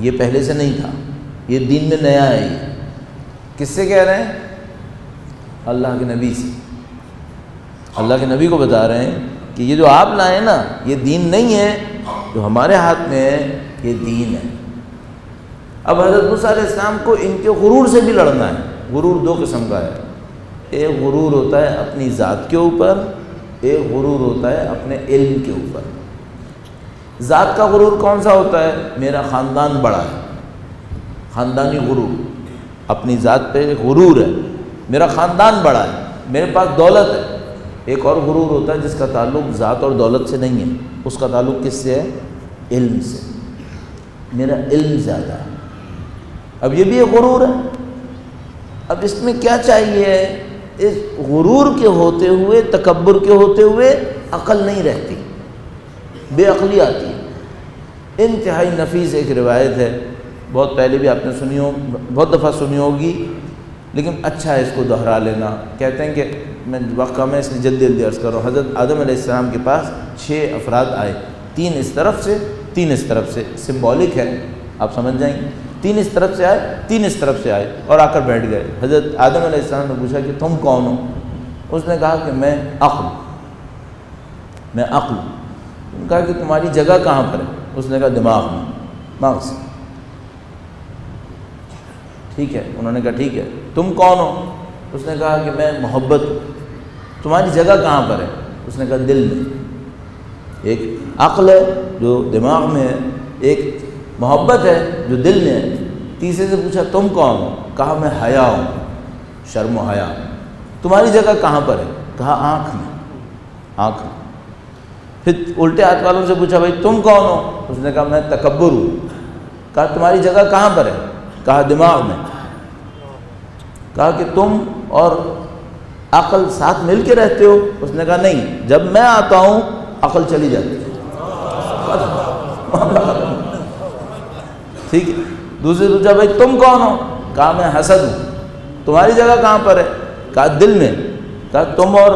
Speaker 2: یہ پہلے سے نہیں تھا، یہ دین میں نیا ہے۔ یہ کس سے کہہ رہے ہیں؟ اللہ کے نبی سے۔ اللہ کے نبی کو بتا رہے ہیں کہ یہ جو آپ لائے نا یہ دین نہیں ہے، جو ہمارے ہاتھ میں ہے یہ دین ہے۔ اب حضرت موسیٰ علیہ السلام کو ان کے غرور سے بھی لڑنا ہے۔ غرور دو قسم کا ہے، ایک غرور ہوتا ہے اپنی ذات کے اوپر، ایک غرور ہوتا ہے اپنے علم کے اوپر۔ ذات کا غرور کون سا ہوتا ہے؟ میرا خاندان بڑا ہے، خاندانی غرور، اپنی ذات پہ غرور ہے، میرا خاندان بڑا ہے، میرے پاس دولت ہے۔ ایک اور غرور ہوتا ہے جس کا تعلق ذات اور دولت سے نہیں ہے، اس کا تعلق کس سے ہے؟ علم سے، میرا علم زیادہ ہے۔ اب یہ بھی ایک غرور ہے۔ اب اس میں کیا چاہیے؟ اس غرور کے ہوتے ہوئے، تکبر کے ہوتے ہوئے عقل نہیں رہتی، بے عقلی آتی ہے۔ انتہائی نفیس ایک روایت ہے، بہت پہلے بھی آپ نے سنی ہو، بہت دفعہ سنی ہوگی، لیکن اچھا ہے اس کو دہرا لینا۔ کہتے ہیں کہ میں وقت کم ہے اس لیے جلدی عرض کر رہا ہوں۔ حضرت آدم علیہ السلام کے پاس 6 افراد آئے، 3 اس طرف سے 3 اس طرف سے، سمبولک ہے، آپ سمجھ جائیں گے۔ تین اس طرف سے آئے، تین اس طرف سے آئے اور آ کر بیٹھ گئے۔ حضرت آدم علیہ السلام نے پوچھا کہ تم کون ہو؟ اس نے کہا کہ میں عقل ہوں۔ انہوں نے کہا کہ تمہاری جگہ کہاں پر ہے؟ اس نے کہا دماغ میں، مغز۔ ٹھیک ہے، انہوں نے کہا ٹھیک ہے، تم کون ہو؟ اس نے کہا کہ میں محبت ہوں۔ تمہاری جگہ کہاں پر ہے؟ اس نے کہا دل میں۔ ایک عقل ہے جو دماغ میں ہے، ایک محبت ہے جو دل میں ہے۔ تیسرے سے پوچھا تم کون ہو؟ کہا میں حیا ہوں، شرم و حیا۔ تمہاری جگہ کہاں پر ہے؟ کہا آنکھ میں، آنکھ میں۔ پھر الٹے ہاتھ والوں سے پوچھا بھائی تم کون ہو؟ اس نے کہا میں تکبر ہوں۔ کہا تمہاری جگہ کہاں پر ہے؟ کہا دماغ میں۔ کہا کہ تم اور عقل ساتھ مل کے رہتے ہو؟ اس نے کہا نہیں، جب میں آتا ہوں عقل چلی جاتی ہے۔ ٹھیک ہے، دوسرے پوچھا بھائی تم کون ہو؟ کہا میں حسد ہوں۔ تمہاری جگہ کہاں پر ہے؟ کہا دل میں۔ کہا تم اور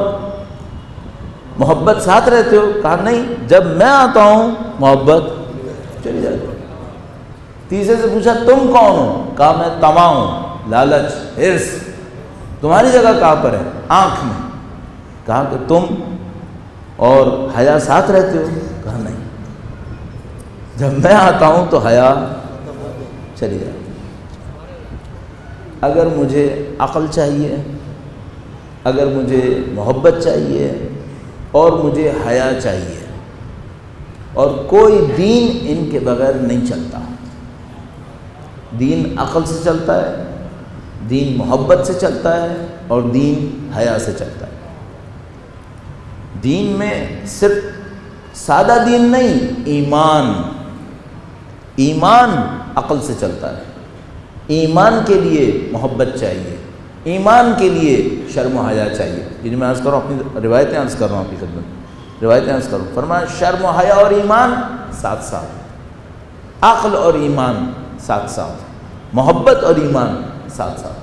Speaker 2: محبت ساتھ رہتے ہو؟ کہا نہیں، جب میں آتا ہوں محبت چلی جاتی ہے۔ تیسرے سے پوچھا تم کون ہو؟ کہا میں طمع ہوں، لالچ، حرص۔ تمہاری جگہ کہاں پر ہے؟ آنکھ میں۔ کہا کہ تم اور حیا ساتھ رہتے ہو؟ کہا نہیں، جب میں آتا ہوں تو حیا چلی جاتی۔ اگر مجھے عقل چاہیے، اگر مجھے محبت چاہیے اور مجھے حیا چاہیے، اور کوئی دین ان کے بغیر نہیں چلتا۔ دین عقل سے چلتا ہے، دین محبت سے چلتا ہے، اور دین حیا سے چلتا ہے۔ دین میں صرف سادہ دین نہیں، ایمان عقل سے چلتا ہے۔ ایمان کے لیے محبت چاہیے، ایمان کے لیے شرم و حیا چاہیے۔ جن میں عرض کروں، اپنی روایتیں عرض کر رہا ہوں، آپ کی خدمت روایتیں عرض کروں۔ فرمایا شرم و حیا اور ایمان ساتھ ساتھ، عقل اور ایمان ساتھ ساتھ، محبت اور ایمان ساتھ ساتھ۔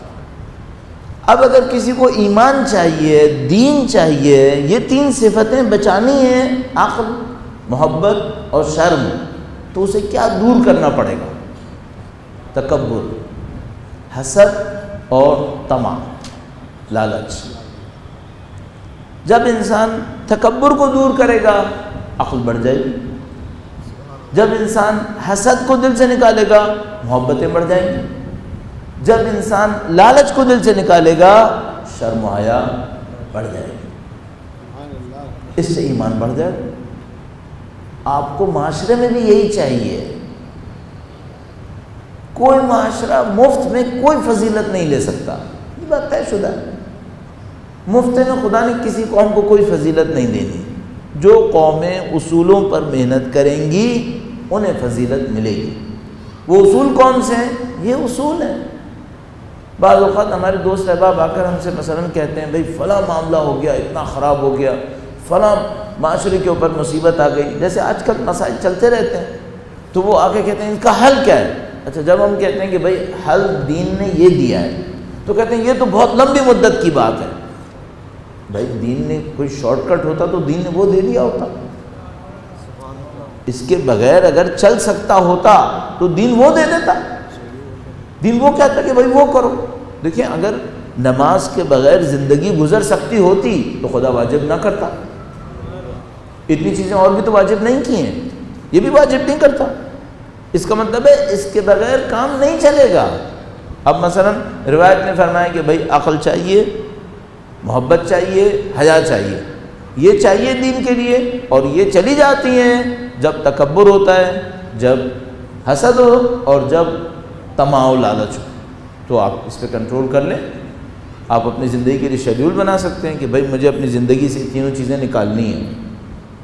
Speaker 2: اب اگر کسی کو ایمان چاہیے، دین چاہیے، یہ تین صفتیں بچانی ہیں، عقل، محبت اور شرم، تو اسے کیا دور کرنا پڑے گا؟ تکبر، حسد اور طمع، لالچ۔ جب انسان تکبر کو دور کرے گا عقل بڑھ جائے گی، جب انسان حسد کو دل سے نکالے گا محبتیں بڑھ جائیں گی، جب انسان لالچ کو دل سے نکالے گا شرم و حیا بڑھ جائے گی، اس سے ایمان بڑھ جائے گا۔ آپ کو معاشرے میں بھی یہی چاہیے۔ کوئی معاشرہ مفت میں کوئی فضیلت نہیں لے سکتا، یہ بات طے شدہ ہے۔ مفت میں خدا نے کسی قوم کو کوئی فضیلت نہیں دینی۔ جو قومیں اصولوں پر محنت کریں گی انہیں فضیلت ملے گی۔ وہ اصول کون سے ہیں؟ یہ اصول ہیں۔ بعض اوقات ہمارے دوست احباب آ کر ہم سے مثلاً کہتے ہیں بھئی فلاں معاملہ ہو گیا، اتنا خراب ہو گیا، فلاں معاشرے کے اوپر مصیبت آ گئی، جیسے آج کل مسائل چلتے رہتے ہیں، تو وہ آ کے کہتے ہیں اس کا حل کیا ہے؟ اچھا، جب ہم کہتے ہیں کہ بھئی حل دین نے یہ دیا ہے، تو کہتے ہیں یہ تو بہت لمبی مدت کی بات ہے۔ بھائی دین نے کوئی شارٹ کٹ ہوتا تو دین نے وہ دے دیا ہوتا، اس کے بغیر اگر چل سکتا ہوتا تو دین وہ دے دیتا۔ دین وہ کہتا کہ بھائی وہ کرو۔ دیکھیں، اگر نماز کے بغیر زندگی گزر سکتی ہوتی تو خدا واجب نہ کرتا۔ اتنی چیزیں اور بھی تو واجب نہیں کی ہیں، یہ بھی واجب نہیں کرتا۔ اس کا مطلب ہے اس کے بغیر کام نہیں چلے گا۔ اب مثلا روایت نے فرمایا کہ بھائی عقل چاہیے، محبت چاہیے، حیا چاہیے، یہ چاہیے دین کے لیے، اور یہ چلی جاتی ہیں جب تکبر ہوتا ہے، جب حسد ہو، اور جب طمع و لالچ ہو۔ تو آپ اس پہ کنٹرول کر لیں۔ آپ اپنی زندگی کے لیے شیڈیول بنا سکتے ہیں کہ بھائی مجھے اپنی زندگی سے تینوں چیزیں نکالنی ہیں۔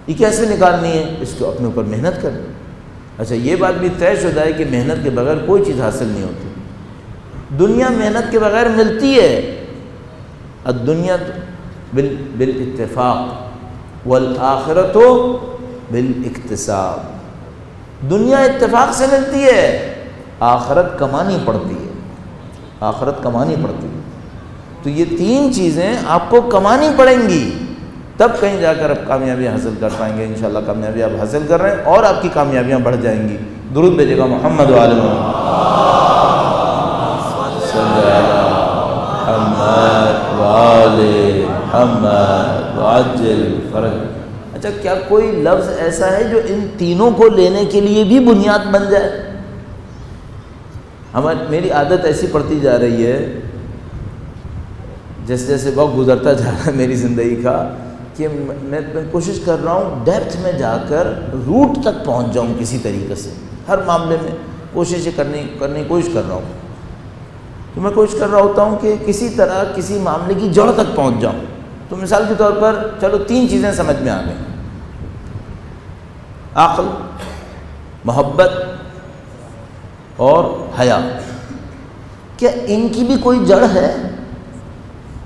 Speaker 2: یہ کیسے نکالنی ہے؟ اس کو اپنے اوپر محنت کریں۔ اچھا، یہ بات بھی طے شدہ ہے کہ محنت کے بغیر کوئی چیز حاصل نہیں ہوتی۔ دنیا محنت کے بغیر ملتی ہے۔ الدنیا بالاتفاق والآخرۃ بالاکتساب۔ دنیا اتفاق سے ملتی ہے، آخرت کمانی پڑتی ہے، آخرت کمانی پڑتی ہے۔ تو یہ تین چیزیں آپ کو کمانی پڑیں گی، تب کہیں جا کر آپ کامیابی حاصل کر پائیں گے۔ انشاءاللہ کامیابی آپ حاصل کر رہے ہیں اور آپ کی کامیابیاں بڑھ جائیں گی۔ درود بھیجے گا محمد و آل محمد۔ آل محمد وعجل فرج۔ اچھا، کیا کوئی لفظ ایسا ہے جو ان تینوں کو لینے کے لیے بھی بنیاد بن جائے؟ میری عادت ایسی پڑتی جا رہی ہے جیسے جیسے وقت گزرتا جا رہا ہے میری زندگی کا، کہ میں کوشش کر رہا ہوں ڈیپتھ میں جا کر روٹ تک پہنچ جاؤں کسی طریقے سے۔ ہر معاملے میں کوشش کرنے کی کوشش کر رہا ہوں، تو میں کوشش کر رہا ہوتا ہوں کہ کسی طرح کسی معاملے کی جڑ تک پہنچ جاؤں۔ تو مثال کے طور پر چلو 3 چیزیں سمجھ میں آ گئیں، عقل، محبت اور حیا۔ کیا ان کی بھی کوئی جڑ ہے؟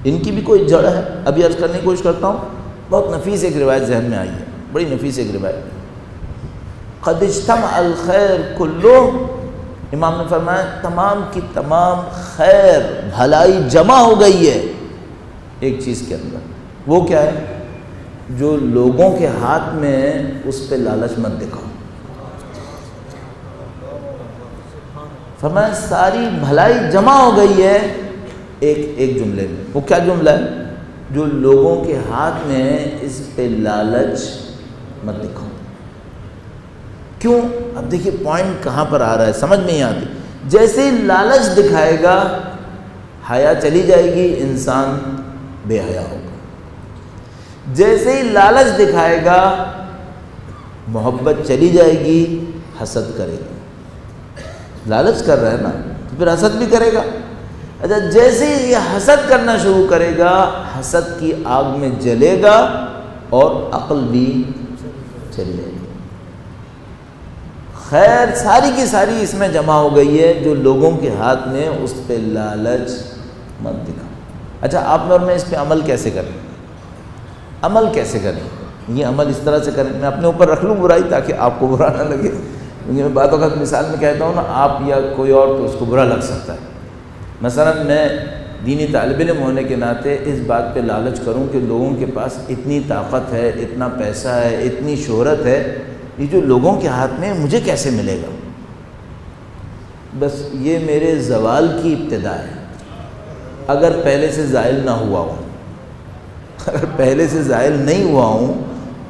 Speaker 2: ان کی بھی کوئی جڑ ہے؟ ابھی عرض کرنے کی کوشش کرتا ہوں۔ بہت نفیس ایک روایت ذہن میں آئی ہے، بڑی نفیس ایک روایت۔ قد اجتمع الخیر کلو، امام نے فرمایا تمام کی تمام خیر بھلائی جمع ہو گئی ہے ایک چیز کے اندر۔ وہ کیا ہے؟ جو لوگوں کے ہاتھ میں اس پہ لالچ مت دکھاؤ۔ فرمایا ساری بھلائی جمع ہو گئی ہے ایک جملے میں۔ وہ کیا جملہ ہے؟ جو لوگوں کے ہاتھ میں اس پہ لالچ مت دکھاؤ۔ کیوں؟ اب دیکھیے پوائنٹ کہاں پر آ رہا ہے، سمجھ میں ہی آتی۔ جیسے ہی لالچ دکھائے گا حیا چلی جائے گی، انسان بے حیا ہوگا۔ جیسے ہی لالچ دکھائے گا محبت چلی جائے گی، حسد کرے گا۔ لالچ کر رہا ہے نا تو پھر حسد بھی کرے گا۔ اچھا، جیسے ہی یہ حسد کرنا شروع کرے گا حسد کی آگ میں جلے گا اور عقل بھی چلی جائے گی۔ خیر ساری کی ساری اس میں جمع ہو گئی ہے، جو لوگوں کے ہاتھ میں اس پہ لالچ مت دکھا۔ اچھا، آپ اور میں اس پہ عمل کیسے کریں؟ عمل کیسے کریں؟ یہ عمل اس طرح سے کریں، میں اپنے اوپر رکھ لوں برائی تاکہ آپ کو برا نہ لگے، کیونکہ میں بعض وقت مثال میں کہتا ہوں نا، آپ یا کوئی اور تو اس کو برا لگ سکتا ہے۔ مثلا میں دینی طالب علم ہونے کے ناطے اس بات پہ لالچ کروں کہ لوگوں کے پاس اتنی طاقت ہے، اتنا پیسہ ہے، اتنی شہرت ہے، یہ جو لوگوں کے ہاتھ میں مجھے کیسے ملے گا؟ بس یہ میرے زوال کی ابتدا ہے، اگر پہلے سے زائل نہ ہوا ہوں، اگر پہلے سے زائل نہیں ہوا ہوں،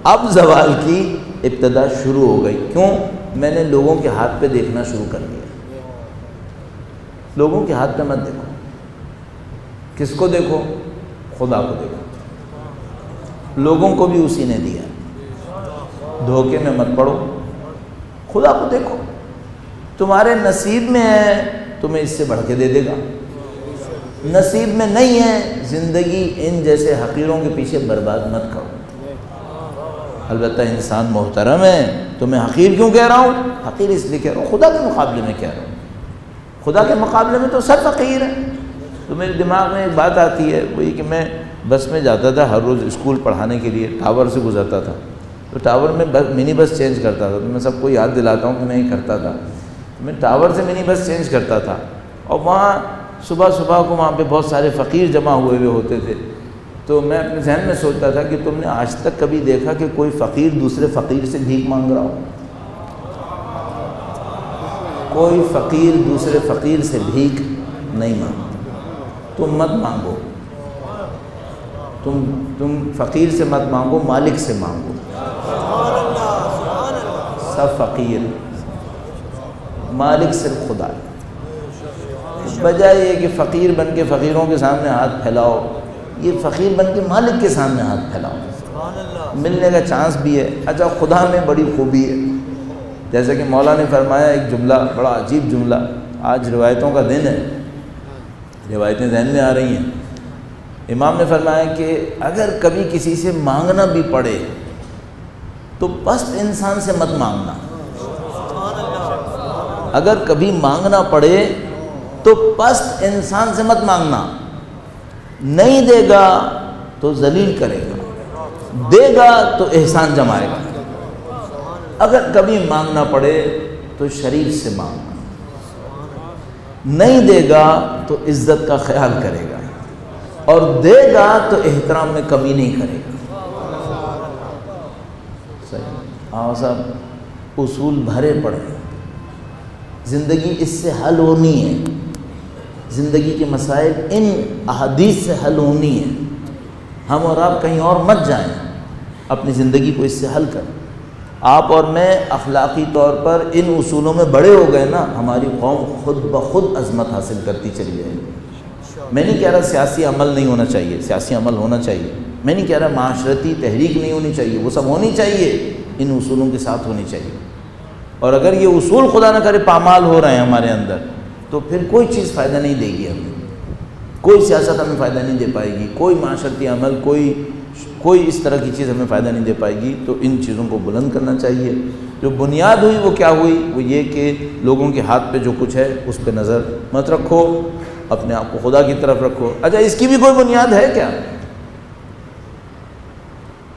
Speaker 2: اب زوال کی ابتدا شروع ہو گئی۔ کیوں؟ میں نے لوگوں کے ہاتھ پہ دیکھنا شروع کر دیا۔ لوگوں کے ہاتھ پہ مت دیکھو، کس کو دیکھو؟ خدا کو دیکھو۔ لوگوں کو بھی اسی نے دیا، دھوکے میں مت پڑو، خدا کو دیکھو۔ تمہارے نصیب میں ہے تمہیں اس سے بڑھ کے دے دے گا، نصیب میں نہیں ہے زندگی ان جیسے حقیروں کے پیچھے برباد مت کرو۔ البتہ انسان محترم ہے، تو میں حقیر کیوں کہہ رہا ہوں؟ حقیر اس لیے کہہ رہا ہوں خدا کے مقابلے میں کہہ رہا ہوں، خدا کے مقابلے میں تو سب فقیر ہیں۔ تو میرے دماغ میں ایک بات آتی ہے، وہی کہ میں بس میں جاتا تھا ہر روز اسکول پڑھانے کے لیے، ٹاور سے گزرتا تھا، تو ٹاور میں منی بس چینج کرتا تھا، تو میں سب کو یاد دلاتا ہوں کہ میں یہ کرتا تھا، میں ٹاور سے منی بس چینج کرتا تھا، اور وہاں صبح کو وہاں پہ بہت سارے فقیر جمع ہوئے ہوتے تھے۔ تو میں اپنے ذہن میں سوچتا تھا کہ تم نے آج تک کبھی دیکھا کہ کوئی فقیر دوسرے فقیر سے بھیک مانگ رہا ہو؟ کوئی فقیر دوسرے فقیر سے بھیک نہیں مانگتا۔ تم مت مانگو، تم فقیر سے مت مانگو، مالک سے مانگو۔ سب فقیر، مالک صرف خدا ہے۔ بجائے یہ کہ فقیر بن کے فقیروں کے سامنے ہاتھ پھیلاؤ، یہ فقیر بن کے مالک کے سامنے ہاتھ پھیلاؤ، ملنے کا چانس بھی ہے۔ اچھا، خدا میں بڑی خوبی ہے، جیسا کہ مولا نے فرمایا ایک جملہ، بڑا عجیب جملہ۔ آج روایتوں کا دن ہے، روایتیں ذہن میں آ رہی ہیں۔ امام نے فرمایا کہ اگر کبھی کسی سے مانگنا بھی پڑے تو پست انسان سے مت مانگنا۔ اگر کبھی مانگنا پڑے تو پست انسان سے مت مانگنا، نہیں دے گا تو ذلیل کرے گا، دے گا تو احسان جمائے گا۔ اگر کبھی مانگنا پڑے تو شریف سے مانگنا، نہیں دے گا تو عزت کا خیال کرے گا، اور دے گا تو احترام میں کمی نہیں کرے گا۔ صحیح؟ آؤ صاحب، اصول بھرے پڑے، زندگی اس سے حل ہونی ہے، زندگی کے مسائل ان احادیث سے حل ہونی ہے۔ ہم اور آپ کہیں اور مت جائیں، اپنی زندگی کو اس سے حل کریں۔ آپ اور میں اخلاقی طور پر ان اصولوں میں بڑے ہو گئے نا، ہماری قوم خود بخود عظمت حاصل کرتی چلی جائے گی۔ میں نہیں کہہ رہا سیاسی عمل نہیں ہونا چاہیے، سیاسی عمل ہونا چاہیے، میں نہیں کہہ رہا معاشرتی تحریک نہیں ہونی چاہیے، وہ سب ہونی چاہیے، ان اصولوں کے ساتھ ہونی چاہیے۔ اور اگر یہ اصول خدا نہ کرے پامال ہو رہے ہیں ہمارے اندر، تو پھر کوئی چیز فائدہ نہیں دے گی ہمیں، کوئی سیاست ہمیں فائدہ نہیں دے پائے گی، کوئی معاشرتی عمل، کوئی اس طرح کی چیز ہمیں فائدہ نہیں دے پائے گی۔ تو ان چیزوں کو بلند کرنا چاہیے۔ جو بنیاد ہوئی وہ کیا ہوئی؟ وہ یہ کہ لوگوں کے ہاتھ پہ جو کچھ ہے اس پہ نظر مت رکھو، اپنے آپ کو خدا کی طرف رکھو۔ اچھا، اس کی بھی کوئی بنیاد ہے کیا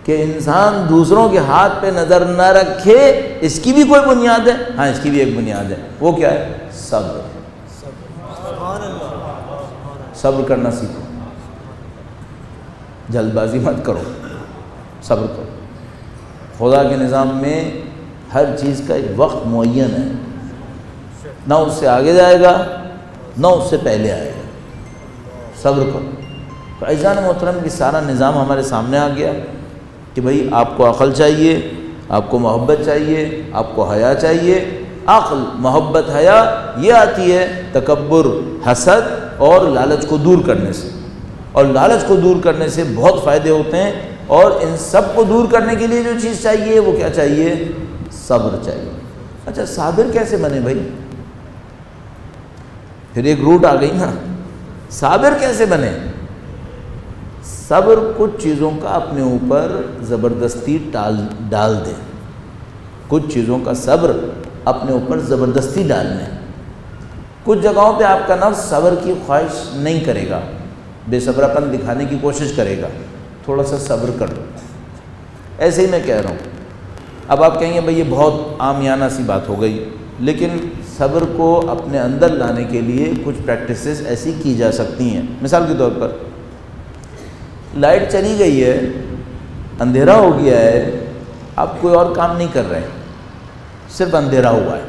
Speaker 2: کہ انسان دوسروں کے ہاتھ پہ نظر نہ رکھے؟ اس کی بھی کوئی بنیاد ہے؟ ہاں، اس کی بھی ایک بنیاد ہے۔ وہ کیا ہے؟ صبر۔ صبر کرنا سیکھو، جلد بازی مت کرو، صبر کرو۔ خدا کے نظام میں ہر چیز کا ایک وقت معین ہے، نہ اس سے آگے جائے گا نہ اس سے پہلے آئے گا۔ صبر کرو۔ تو عزیزان محترم، یہ سارا نظام ہمارے سامنے آ گیا کہ بھئی آپ کو عقل چاہیے، آپ کو محبت چاہیے، آپ کو حیا چاہیے۔ عقل، محبت، حیا یہ آتی ہے تکبر، حسد اور لالچ کو دور کرنے سے، اور لالچ کو دور کرنے سے بہت فائدے ہوتے ہیں۔ اور ان سب کو دور کرنے کے لیے جو چیز چاہیے وہ کیا چاہیے؟ صبر چاہیے۔ اچھا، صابر کیسے بنے بھائی؟ پھر ایک روٹ آ گئی نا، صابر کیسے بنے؟ صبر کچھ چیزوں کا اپنے اوپر زبردستی ڈال دے، کچھ چیزوں کا صبر اپنے اوپر زبردستی ڈالنے۔ کچھ جگہوں پہ آپ کا نفس صبر کی خواہش نہیں کرے گا، بے صبراپن دکھانے کی کوشش کرے گا، تھوڑا سا صبر کر لو۔ ایسے ہی میں کہہ رہا ہوں۔ اب آپ کہیں گے بھئی یہ بہت عامیانہ سی بات ہو گئی، لیکن صبر کو اپنے اندر لانے کے لیے کچھ پریکٹسز ایسی کی جا سکتی ہیں۔ مثال کے طور پر لائٹ چلی گئی ہے، اندھیرا ہو گیا ہے، آپ کوئی اور کام نہیں کر رہے، صرف اندھیرا ہوا ہے۔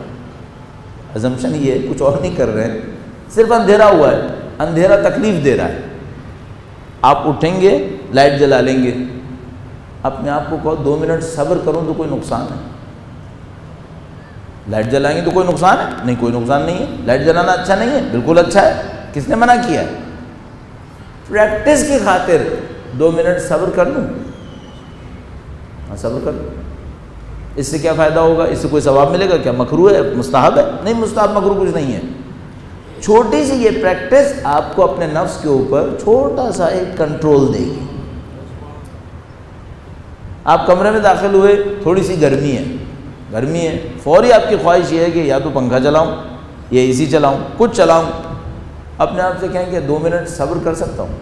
Speaker 2: ازمپشن یہ ہے کچھ اور نہیں کر رہے ہیں، صرف اندھیرا ہوا ہے، اندھیرا تکلیف دے رہا ہے۔ آپ اٹھیں گے، لائٹ جلا لیں گے، اپنے آپ کو کہو 2 منٹ صبر کروں تو کوئی نقصان ہے؟ لائٹ جلائیں گے تو کوئی نقصان ہے؟ نہیں، کوئی نقصان نہیں ہے۔ لائٹ جلانا اچھا نہیں ہے؟ بالکل اچھا ہے۔ کس نے منع کیا ہے؟ پریکٹس کی خاطر 2 منٹ صبر کر لوں، ہاں صبر کر لوں۔ اس سے کیا فائدہ ہوگا؟ اس سے کوئی ثواب ملے گا کیا؟ مکروہ ہے؟ مستحب ہے؟ نہیں، مستحب مکروہ کچھ نہیں ہے۔ چھوٹی سی یہ پریکٹس آپ کو اپنے نفس کے اوپر چھوٹا سا ایک کنٹرول دے گی۔ آپ کمرے میں داخل ہوئے، تھوڑی سی گرمی ہے، فوری آپ کی خواہش یہ ہے کہ یا تو پنکھا چلاؤں یا اے سی چلاؤں، کچھ چلاؤں۔ اپنے آپ سے کہیں کہ 2 منٹ صبر کر سکتا ہوں۔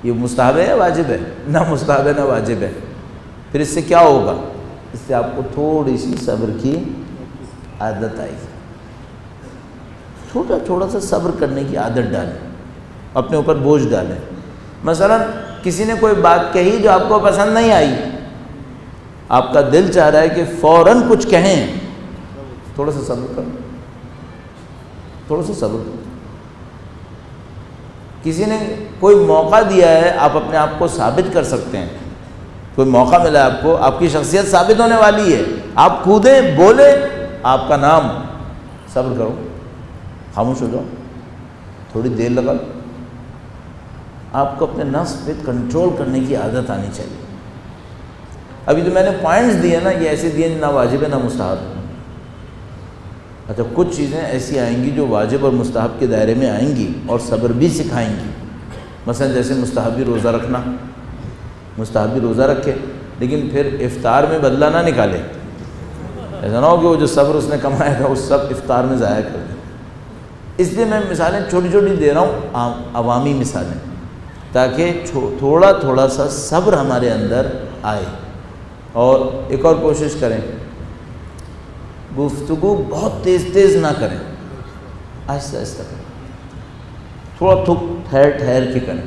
Speaker 2: یہ مستحب ہے یا واجب ہے؟ نہ مستحب ہے نہ واجب ہے۔ پھر اس سے کیا ہوگا؟ اس سے آپ کو تھوڑی سی صبر کی عادت آئے گی۔ چھوٹا سا صبر کرنے کی عادت ڈالیں، اپنے اوپر بوجھ ڈالیں۔ مثلا کسی نے کوئی بات کہی جو آپ کو پسند نہیں آئی، آپ کا دل چاہ رہا ہے کہ فوراً کچھ کہیں، تھوڑا سا صبر کرو، تھوڑا سا صبر کرو۔ کسی نے کوئی موقع دیا ہے، آپ اپنے آپ کو ثابت کر سکتے ہیں، کوئی موقع ملا ہے آپ کو، آپ کی شخصیت ثابت ہونے والی ہے، آپ کودیں، بولے، آپ کا نام، صبر کرو، خاموش ہو جاؤ، تھوڑی دیر لگا لو۔ آپ کو اپنے نفس پہ کنٹرول کرنے کی عادت آنی چاہیے۔ ابھی تو میں نے پوائنٹس دیے نا، یہ ایسے دیے نہ واجب ہے نہ مستحب۔ اچھا، کچھ چیزیں ایسی آئیں گی جو واجب اور مستحب کے دائرے میں آئیں گی اور صبر بھی سکھائیں گی۔ مثلا جیسے مستحبی روزہ رکھنا، مستحبی روزہ رکھے لیکن پھر افطار میں بدلہ نہ نکالے، ایسا نہ ہو کہ وہ جو صبر اس نے کمایا تھا وہ سب افطار میں ضائع کر دے۔ اس لیے میں مثالیں چھوٹی چھوٹی دے رہا ہوں، عوامی مثالیں، تاکہ تھوڑا سا صبر ہمارے اندر آئے۔ اور ایک اور کوشش کریں، گفتگو بہت تیز نہ کریں، آہستہ آہستہ کریں، تھوڑا ٹھہر کے کریں۔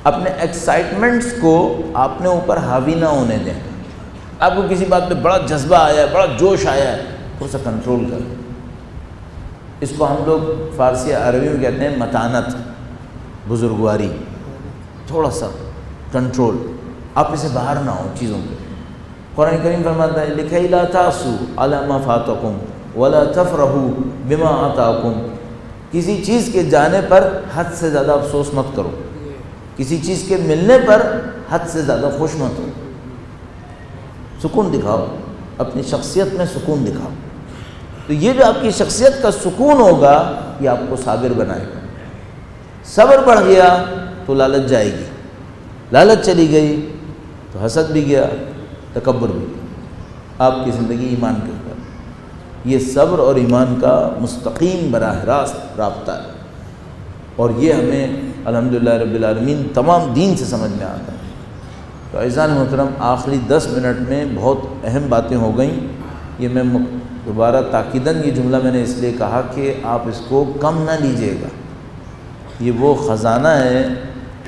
Speaker 2: اپنے ایکسائٹمنٹس کو اپنے اوپر حاوی نہ ہونے دیں۔ آپ کو کسی بات پہ بڑا جذبہ آیا ہے، بڑا جوش آیا ہے، تھوڑا سا کنٹرول کریں۔ اس کو ہم لوگ فارسی عربی میں کہتے ہیں متانت، بزرگواری۔ تھوڑا سا کنٹرول، آپ اسے باہر نہ ہوں چیزوں پہ۔ قرآن کریم فرماتا ہے لِكَيْ لَا تَعْصُوا عَلَىٰ مَا فَاتَكُمْ وَلَا تَفْرَحُوا بِمَا آتَاكُمْ۔ کسی چیز کے جانے پر حد سے زیادہ افسوس مت کرو، کسی چیز کے ملنے پر حد سے زیادہ خوش مت ہو، سکون دکھاؤ، اپنی شخصیت میں سکون دکھاؤ۔ تو یہ جو آپ کی شخصیت کا سکون ہوگا یہ آپ کو صابر بنائے گا۔ صبر بڑھ گیا تو لالچ جائے گی، لالچ چلی گئی تو حسد بھی گیا، تکبر بھی گیا، آپ کی زندگی ایمان کے اوپر۔ یہ صبر اور ایمان کا مستقیم براہ راست رابطہ ہے، اور یہ ہمیں الحمدللہ رب العالمین تمام دین سے سمجھ میں آتا ہے۔ تو عزیزان محترم، آخری 10 منٹ میں بہت اہم باتیں ہو گئیں۔ یہ میں دوبارہ تاکیداً یہ جملہ میں نے اس لیے کہا کہ آپ اس کو کم نہ لیجیے گا۔ یہ وہ خزانہ ہے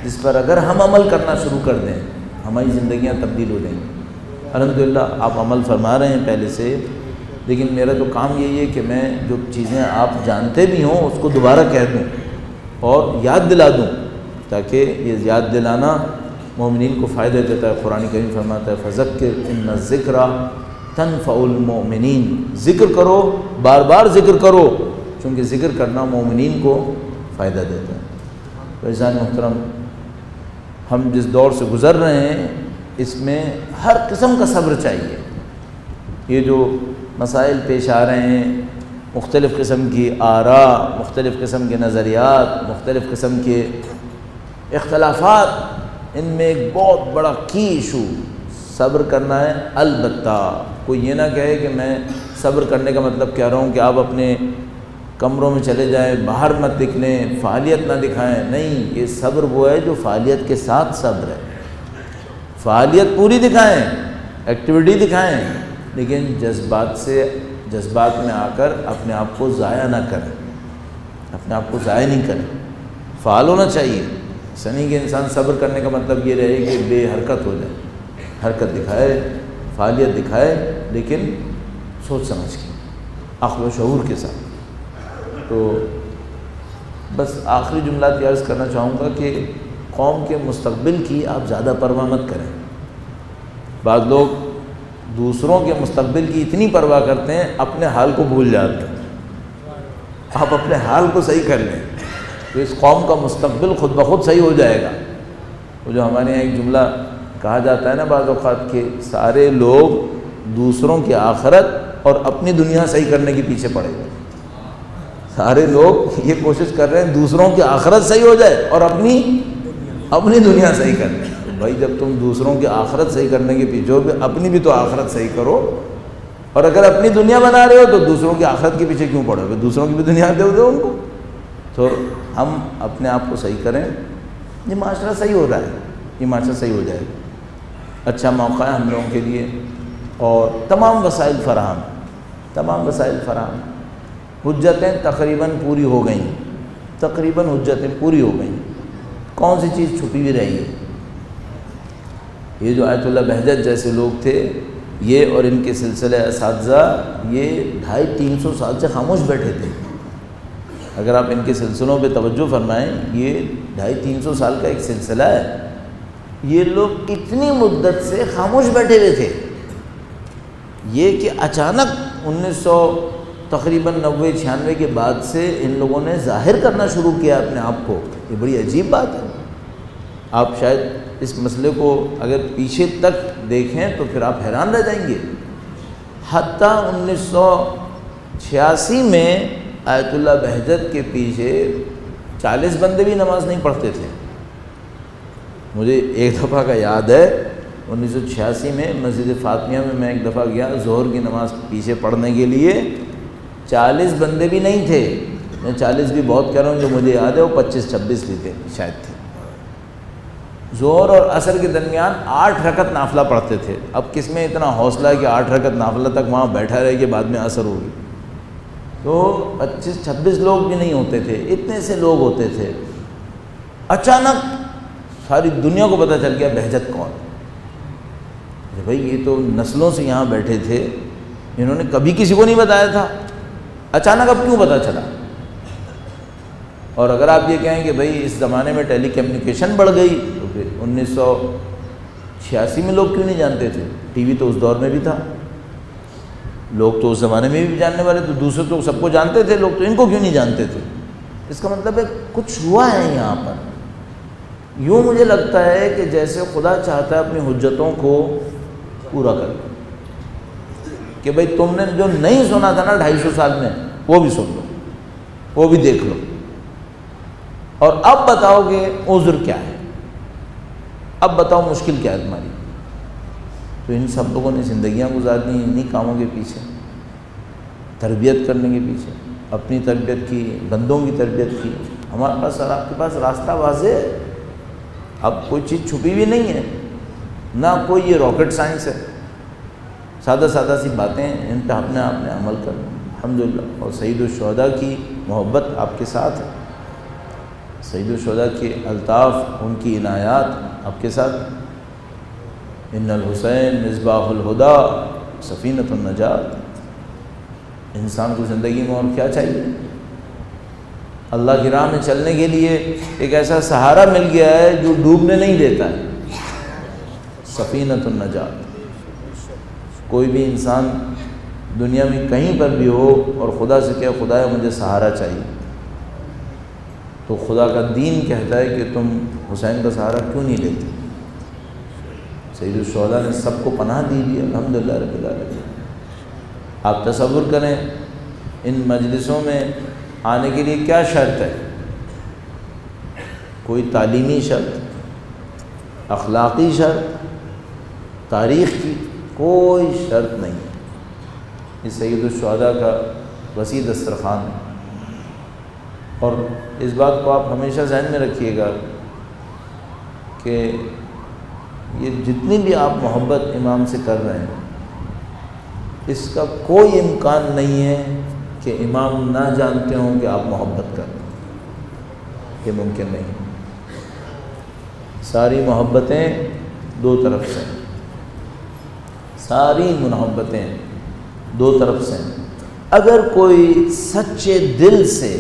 Speaker 2: جس پر اگر ہم عمل کرنا شروع کر دیں ہماری زندگیاں تبدیل ہو جائیں گی۔ الحمدللہ آپ عمل فرما رہے ہیں پہلے سے، لیکن میرا تو کام یہی ہے کہ میں جو چیزیں آپ جانتے بھی ہوں اس کو دوبارہ کہہ دوں اور یاد دلا دوں، تاکہ یہ یاد دلانا مومنین کو فائدہ دیتا ہے۔ قرآن کریم فرماتا ہے فذکر ان الذکر تنفع المؤمنین، ذکر کرو، بار بار ذکر کرو، چونکہ ذکر کرنا مومنین کو فائدہ دیتا ہے۔ تو عزیزان محترم، ہم جس دور سے گزر رہے ہیں اس میں ہر قسم کا صبر چاہیے۔ یہ جو مسائل پیش آ رہے ہیں، مختلف قسم کی آراء، مختلف قسم کے نظریات، مختلف قسم کے اختلافات، ان میں ایک بہت بڑا کی ایشو صبر کرنا ہے۔ البتہ کوئی یہ نہ کہے کہ میں صبر کرنے کا مطلب کہہ رہا ہوں کہ آپ اپنے کمروں میں چلے جائیں، باہر مت نکلیں، فعالیت نہ دکھائیں۔ نہیں، یہ صبر وہ ہے جو فعالیت کے ساتھ صبر ہے۔ فعالیت پوری دکھائیں، ایکٹیویٹی دکھائیں، لیکن جذبات میں آ کر اپنے آپ کو ضائع نہ کریں، اپنے آپ کو ضائع نہیں کریں، فعال ہونا چاہیے۔ ایسا نہیں کہ انسان صبر کرنے کا مطلب یہ رہے کہ بے حرکت ہو جائے، حرکت دکھائے، فعالیت دکھائے، لیکن سوچ سمجھ کے، عقل و شعور کے ساتھ۔ تو بس آخری جملات یہ عرض کرنا چاہوں گا کہ قوم کے مستقبل کی آپ زیادہ پرواہ مت کریں۔ بعض لوگ دوسروں کے مستقبل کی اتنی پرواہ کرتے ہیں اپنے حال کو بھول جاتے ہیں۔ آپ اپنے حال کو صحیح کر لیں تو اس قوم کا مستقبل خود بخود صحیح ہو جائے گا۔ وہ جو ہمارے یہاں ایک جملہ کہا جاتا ہے نا بعض اوقات کہ سارے لوگ دوسروں کی آخرت اور اپنی دنیا صحیح کرنے کے پیچھے پڑے گئے۔ سارے لوگ یہ کوشش کر رہے ہیں دوسروں کی آخرت صحیح ہو جائے اور اپنی دنیا صحیح کر لیں۔ بھائی جب تم دوسروں کی آخرت صحیح کرنے کے پیچھے ہو، اپنی بھی تو آخرت صحیح کرو، اور اگر اپنی دنیا بنا رہے ہو تو دوسروں کی آخرت کے پیچھے کیوں پڑو گے؟ دوسروں کی بھی دنیا دے دو ان کو۔ تو ہم اپنے آپ کو صحیح کریں، یہ معاشرہ صحیح ہو رہا ہے، یہ معاشرہ صحیح ہو جائے گا۔ اچھا موقع ہے ہم لوگوں کے لیے، اور تمام وسائل فراہم، حجتیں تقریباً پوری ہو گئیں، حجتیں پوری ہو گئیں۔ کون سی چیز چھپی ہوئی رہی ہے؟ یہ جو آیت اللہ بہجت جیسے لوگ تھے، یہ اور ان کے سلسلہ اساتذہ، یہ 250-300 سال سے خاموش بیٹھے تھے۔ اگر آپ ان کے سلسلوں پہ توجہ فرمائیں، یہ 250-300 سال کا ایک سلسلہ ہے۔ یہ لوگ اتنی مدت سے خاموش بیٹھے ہوئے تھے، یہ کہ اچانک 1990-96 کے بعد سے ان لوگوں نے ظاہر کرنا شروع کیا اپنے آپ کو۔ یہ بڑی عجیب بات ہے۔ آپ شاید اس مسئلے کو اگر پیچھے تک دیکھیں تو پھر آپ حیران رہ جائیں گے۔ حتیٰ 1986 میں آیت اللہ بہجت کے پیچھے 40 بندے بھی نماز نہیں پڑھتے تھے۔ مجھے ایک دفعہ کا یاد ہے، 1986 میں مسجد فاطمیہ میں میں ایک دفعہ گیا ظہر کی نماز پیچھے پڑھنے کے لیے، 40 بندے بھی نہیں تھے۔ میں 40 بھی بہت کہہ رہا ہوں، جو مجھے یاد ہے وہ 25-26 بھی تھے شاید تھے۔ ظہر اور عصر کے درمیان 8 رکعت نافلہ پڑھتے تھے۔ اب کس میں اتنا حوصلہ ہے کہ 8 رکعت نافلہ تک وہاں بیٹھا رہے کہ بعد میں عصر ہوگی؟ تو 25-26 لوگ بھی نہیں ہوتے تھے، اتنے سے لوگ ہوتے تھے۔ اچانک ساری دنیا کو پتہ چل گیا بہجت کون۔ بھائی یہ تو نسلوں سے یہاں بیٹھے تھے، انہوں نے کبھی کسی کو نہیں بتایا تھا، اچانک اب کیوں پتہ چلا؟ اور اگر آپ یہ کہیں کہ بھئی اس زمانے میں ٹیلی کمیونیکیشن بڑھ گئی تو پھر 1986 میں لوگ کیوں نہیں جانتے تھے؟ ٹی وی تو اس دور میں بھی تھا، لوگ تو اس زمانے میں بھی جاننے والے تو دوسرے تو سب کو جانتے تھے لوگ، تو ان کو کیوں نہیں جانتے تھے؟ اس کا مطلب ہے کچھ ہوا ہے یہاں پر۔ یوں مجھے لگتا ہے کہ جیسے خدا چاہتا ہے اپنی حجتوں کو پورا کر کہ بھئی تم نے جو نہیں سنا تھا نا 250 سال میں وہ بھی سن لو، وہ بھی دیکھ لو، اور اب بتاؤ کہ عذر کیا ہے، اب بتاؤ مشکل کیا ہے تمہاری۔ تو ان سب لوگوں نے زندگیاں گزارنی انہی کاموں کے پیچھے، تربیت کرنے کے پیچھے، اپنی تربیت کی، بندوں کی تربیت کی۔ ہمارے پاس اور آپ کے پاس راستہ واضح ہے، اب کوئی چیز چھپی ہوئی نہیں ہے، نہ کوئی یہ راکٹ سائنس ہے، سادہ سادہ سی باتیں ہیں، ان پہ آپ نے عمل کرنا الحمدللہ۔ اور سید الشہداء کی محبت آپ کے ساتھ ہے، سید الشہداء کے الطاف، ان کی عنایات آپ کے ساتھ۔ ان الحسین مصباح الہدیٰ سفینۃ النجات۔ انسان کو زندگی میں اور کیا چاہیے؟ اللہ کی راہ میں چلنے کے لیے ایک ایسا سہارا مل گیا ہے جو ڈوبنے نہیں دیتا ہے، سفینۃ النجات۔ کوئی بھی انسان دنیا میں کہیں پر بھی ہو اور خدا سے کہے خدایا مجھے سہارا چاہیے، تو خدا کا دین کہتا ہے کہ تم حسین کا سہارا کیوں نہیں لیتے؟ سید الشہداء نے سب کو پناہ دی ہے الحمدللہ رب العالمین۔ آپ تصور کریں ان مجلسوں میں آنے کے لیے کیا شرط ہے؟ کوئی تعلیمی شرط، اخلاقی شرط، تاریخ کی کوئی شرط نہیں ہے۔ یہ سید الشہداء کا وسیع دسترخوان ہے۔ اور اس بات کو آپ ہمیشہ ذہن میں رکھیے گا کہ یہ جتنی بھی آپ محبت امام سے کر رہے ہیں، اس کا کوئی امکان نہیں ہے کہ امام نہ جانتے ہوں کہ آپ محبت کر رہے ہیں، یہ ممکن نہیں۔ ساری محبتیں دو طرف سے ہیں، ساری محبتیں دو طرف سے ہیں۔ اگر کوئی سچے دل سے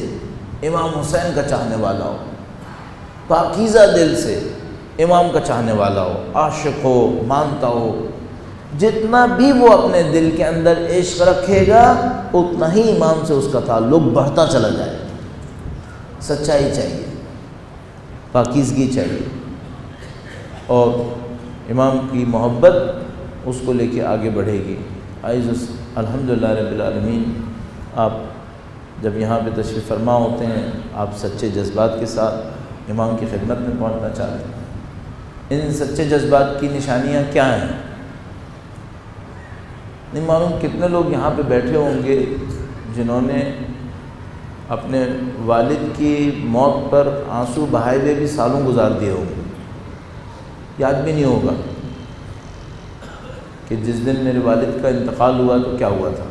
Speaker 2: امام حسین کا چاہنے والا ہو، پاکیزہ دل سے امام کا چاہنے والا ہو، عاشق ہو، مانتا ہو، جتنا بھی وہ اپنے دل کے اندر عشق رکھے گا اتنا ہی امام سے اس کا تعلق بڑھتا چلا جائے۔ سچائی چاہیے، پاکیزگی چاہیے، اور امام کی محبت اس کو لے کے آگے بڑھے گی۔ الحمدللہ رب العالمین، آپ جب یہاں پہ تشریف فرما ہوتے ہیں، آپ سچے جذبات کے ساتھ امام کی خدمت میں پہنچنا چاہتے ہیں۔ ان سچے جذبات کی نشانیاں کیا ہیں؟ نہیں معلوم کتنے لوگ یہاں پہ بیٹھے ہوں گے جنہوں نے اپنے والد کی موت پر آنسو بہائے ہوئے بھی سالوں گزار دیے ہوں گے، یاد بھی نہیں ہوگا کہ جس دن میرے والد کا انتقال ہوا تو کیا ہوا تھا۔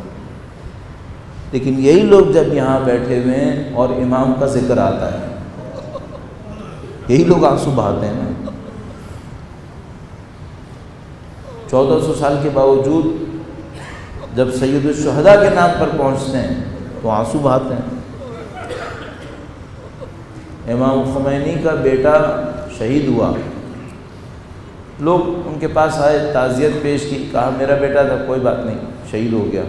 Speaker 2: لیکن یہی لوگ جب یہاں بیٹھے ہوئے ہیں اور امام کا ذکر آتا ہے، یہی لوگ آنسو بہاتے ہیں۔ 1400 سال کے باوجود جب سید الشہداء کے نام پر پہنچتے ہیں تو آنسو بہاتے ہیں۔ امام خمینی کا بیٹا شہید ہوا، لوگ ان کے پاس آئے، تعزیت پیش کی، کہا میرا بیٹا تھا، کوئی بات نہیں، شہید ہو گیا۔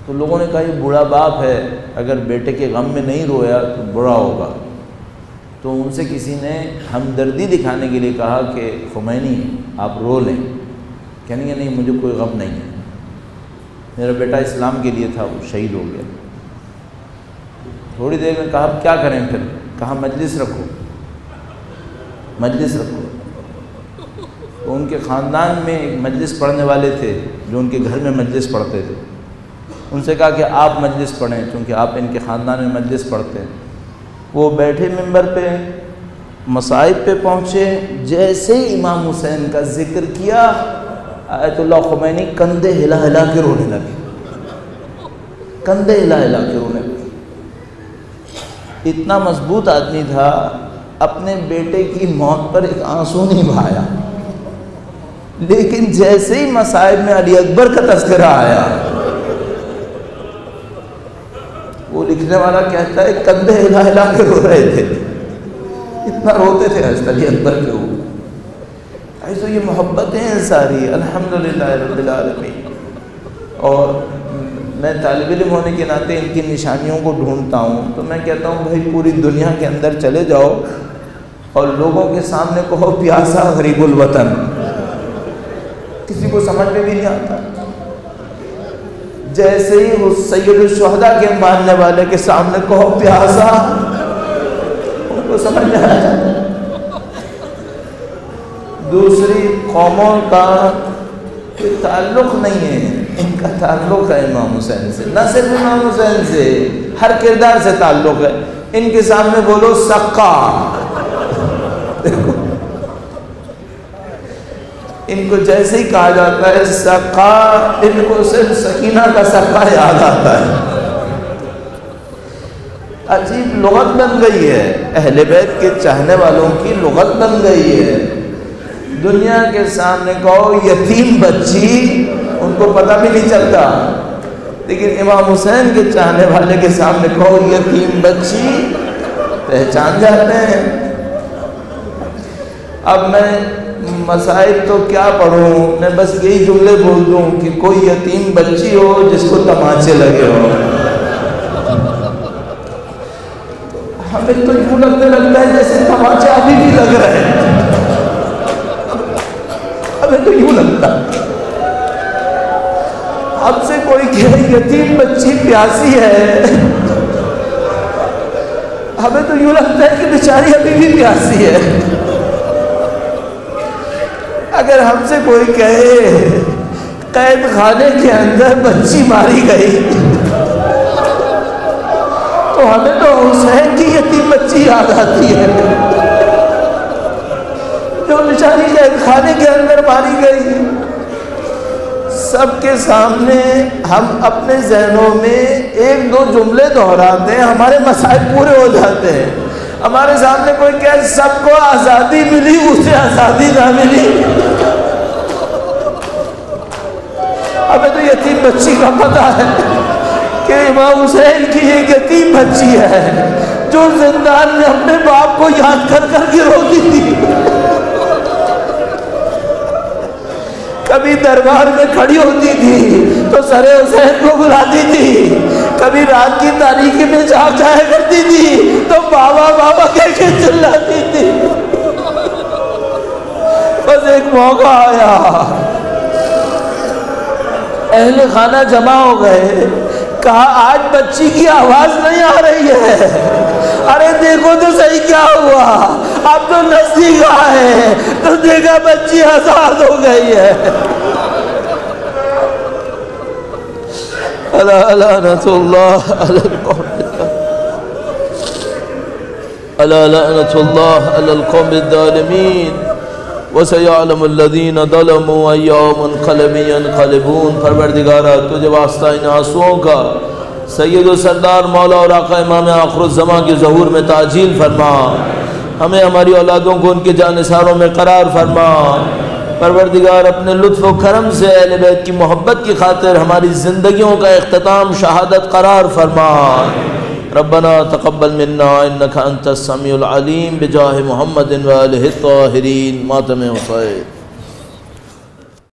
Speaker 2: تو لوگوں نے کہا یہ بوڑھا باپ ہے، اگر بیٹے کے غم میں نہیں رویا تو برا ہوگا۔ تو ان سے کسی نے ہمدردی دکھانے کے لیے کہا کہ خمینی آپ رو لیں، کہنے کہ نہیں مجھے کوئی غم نہیں ہے، میرا بیٹا اسلام کے لیے تھا، وہ شہید ہو گیا۔ تھوڑی دیر میں کہا اب کیا کریں پھر؟ کہا مجلس رکھو، مجلس رکھو۔ تو ان کے خاندان میں ایک مجلس پڑھنے والے تھے جو ان کے گھر میں مجلس پڑھتے تھے، ان سے کہا کہ آپ مجلس پڑھیں کیونکہ آپ ان کے خاندان میں مجلس پڑھتے ہیں۔ وہ بیٹھے ممبر پہ، مصائب پہ پہنچے، جیسے ہی امام حسین کا ذکر کیا آیت اللہ خمینی کندھے ہلا ہلا کے رونے لگے، کندھے ہلا ہلا کے رونے لگے۔ اتنا مضبوط آدمی تھا، اپنے بیٹے کی موت پر ایک آنسو نہیں بہایا، لیکن جیسے ہی مصائب میں علی اکبر کا تذکرہ آیا وہ لکھ لکھنے والا کہتا ہے کندھے ہلا ہلا کے رو رہے تھے، اتنا روتے تھے حضرت علی اکبر کے اوپر۔ ایسے یہ محبتیں ہیں ساری، الحمدللہ رب العالمین۔ اور میں طالب علم ہونے کے ناطے ان کی نشانیوں کو ڈھونڈتا ہوں، تو میں کہتا ہوں بھائی پوری دنیا کے اندر چلے جاؤ اور لوگوں کے سامنے کہو پیاسا غریب الوطن، کسی کو سمجھ میں بھی نہیں آتا۔ جیسے ہی وہ سید الشہداء کے ماننے والے کے سامنے کہو پیاسا، ان کو سمجھ میں آ جاتا۔ دوسری قوموں کا تعلق نہیں ہے، ان کا تعلق ہے امام حسین سے، نہ صرف امام حسین سے، ہر کردار سے تعلق ہے۔ ان کے سامنے بولو سقا، ان کو جیسے ہی کہا جاتا ہے سقا، ان کو صرف سکینہ کا سقا یاد آتا ہے۔ عجیب لغت بن گئی ہے، اہل بیت کے چاہنے والوں کی لغت بن گئی ہے۔ دنیا کے سامنے کہو یتیم بچی، ان کو پتہ بھی نہیں چلتا، لیکن امام حسین کے چاہنے والے کے سامنے کہو یتیم بچی، پہچان جاتے ہیں۔ اب میں مسائل تو کیا پڑھوں، میں بس یہی جملے بول دوں کہ کوئی یتیم بچی ہو جس کو تماچے لگے ہو۔ ہمیں تو یوں لگتا ہے جیسے تماچے ابھی بھی لگ رہے ہیں، ہمیں تو یوں لگتا ہے۔ اب سے کوئی کہے یتیم بچی پیاسی ہے، ہمیں تو یوں لگتا ہے کہ بیچاری ابھی بھی پیاسی ہے۔ اگر ہم سے کوئی کہے قید خانے کے اندر بچی ماری گئی، تو ہمیں تو حسین کی یتیم بچی یاد آتی ہے جو بیچاری قید خانے کے اندر ماری گئی۔ سب کے سامنے ہم اپنے ذہنوں میں ایک دو جملے دہراتے ہیں، ہمارے مسائل پورے ہو جاتے ہیں۔ ہمارے سامنے کوئی کہے سب کو آزادی ملی، اسے آزادی نہ ملی، ہمیں تو یتیم بچی کا پتہ ہے کہ امام حسین کی ایک یتیم بچی ہے جو زندان میں اپنے باپ کو یاد کر کر کے روتی تھی، کبھی دربار میں کھڑی ہوتی تھی تو سر حسین کو بلاتی تھی، کبھی رات کی تاریکی میں جایا کرتی تھی تو بابا بابا کہہ کے چلاتی تھی۔ بس ایک موقع آیا، اہل خانہ جمع ہو گئے، کہا آج بچی کی آواز نہیں آ رہی ہے، ارے دیکھو تو صحیح کیا ہوا، اب تو نزدیک آئے تو دیکھا بچی آزاد ہو گئی ہے۔ الا لعنت اللہ علی القوم، الا لعنت اللہ علی القوم الظالمین، وَسَيَعْلَمُ الَّذِينَ ظَلَمُوا أَيَّ مُنْقَلَبٍ يَنْقَلِبُونَ۔ پروردگارہ تجھے واسطہ ان آنسوؤں کا سید و سردار مولا اور آقا امام آخر الزمان کے ظہور میں تعجیل فرما، ہمیں ہماری اولادوں کو ان کے جانثاروں میں قرار فرما۔ پروردگار اپنے لطف و کرم سے اہل بیت کی محبت کی خاطر ہماری زندگیوں کا اختتام شہادت قرار فرما۔ ربنا تقبل منا انك انت السميع العليم بجاه محمد وآله الطاهرين۔ ماتم حسین۔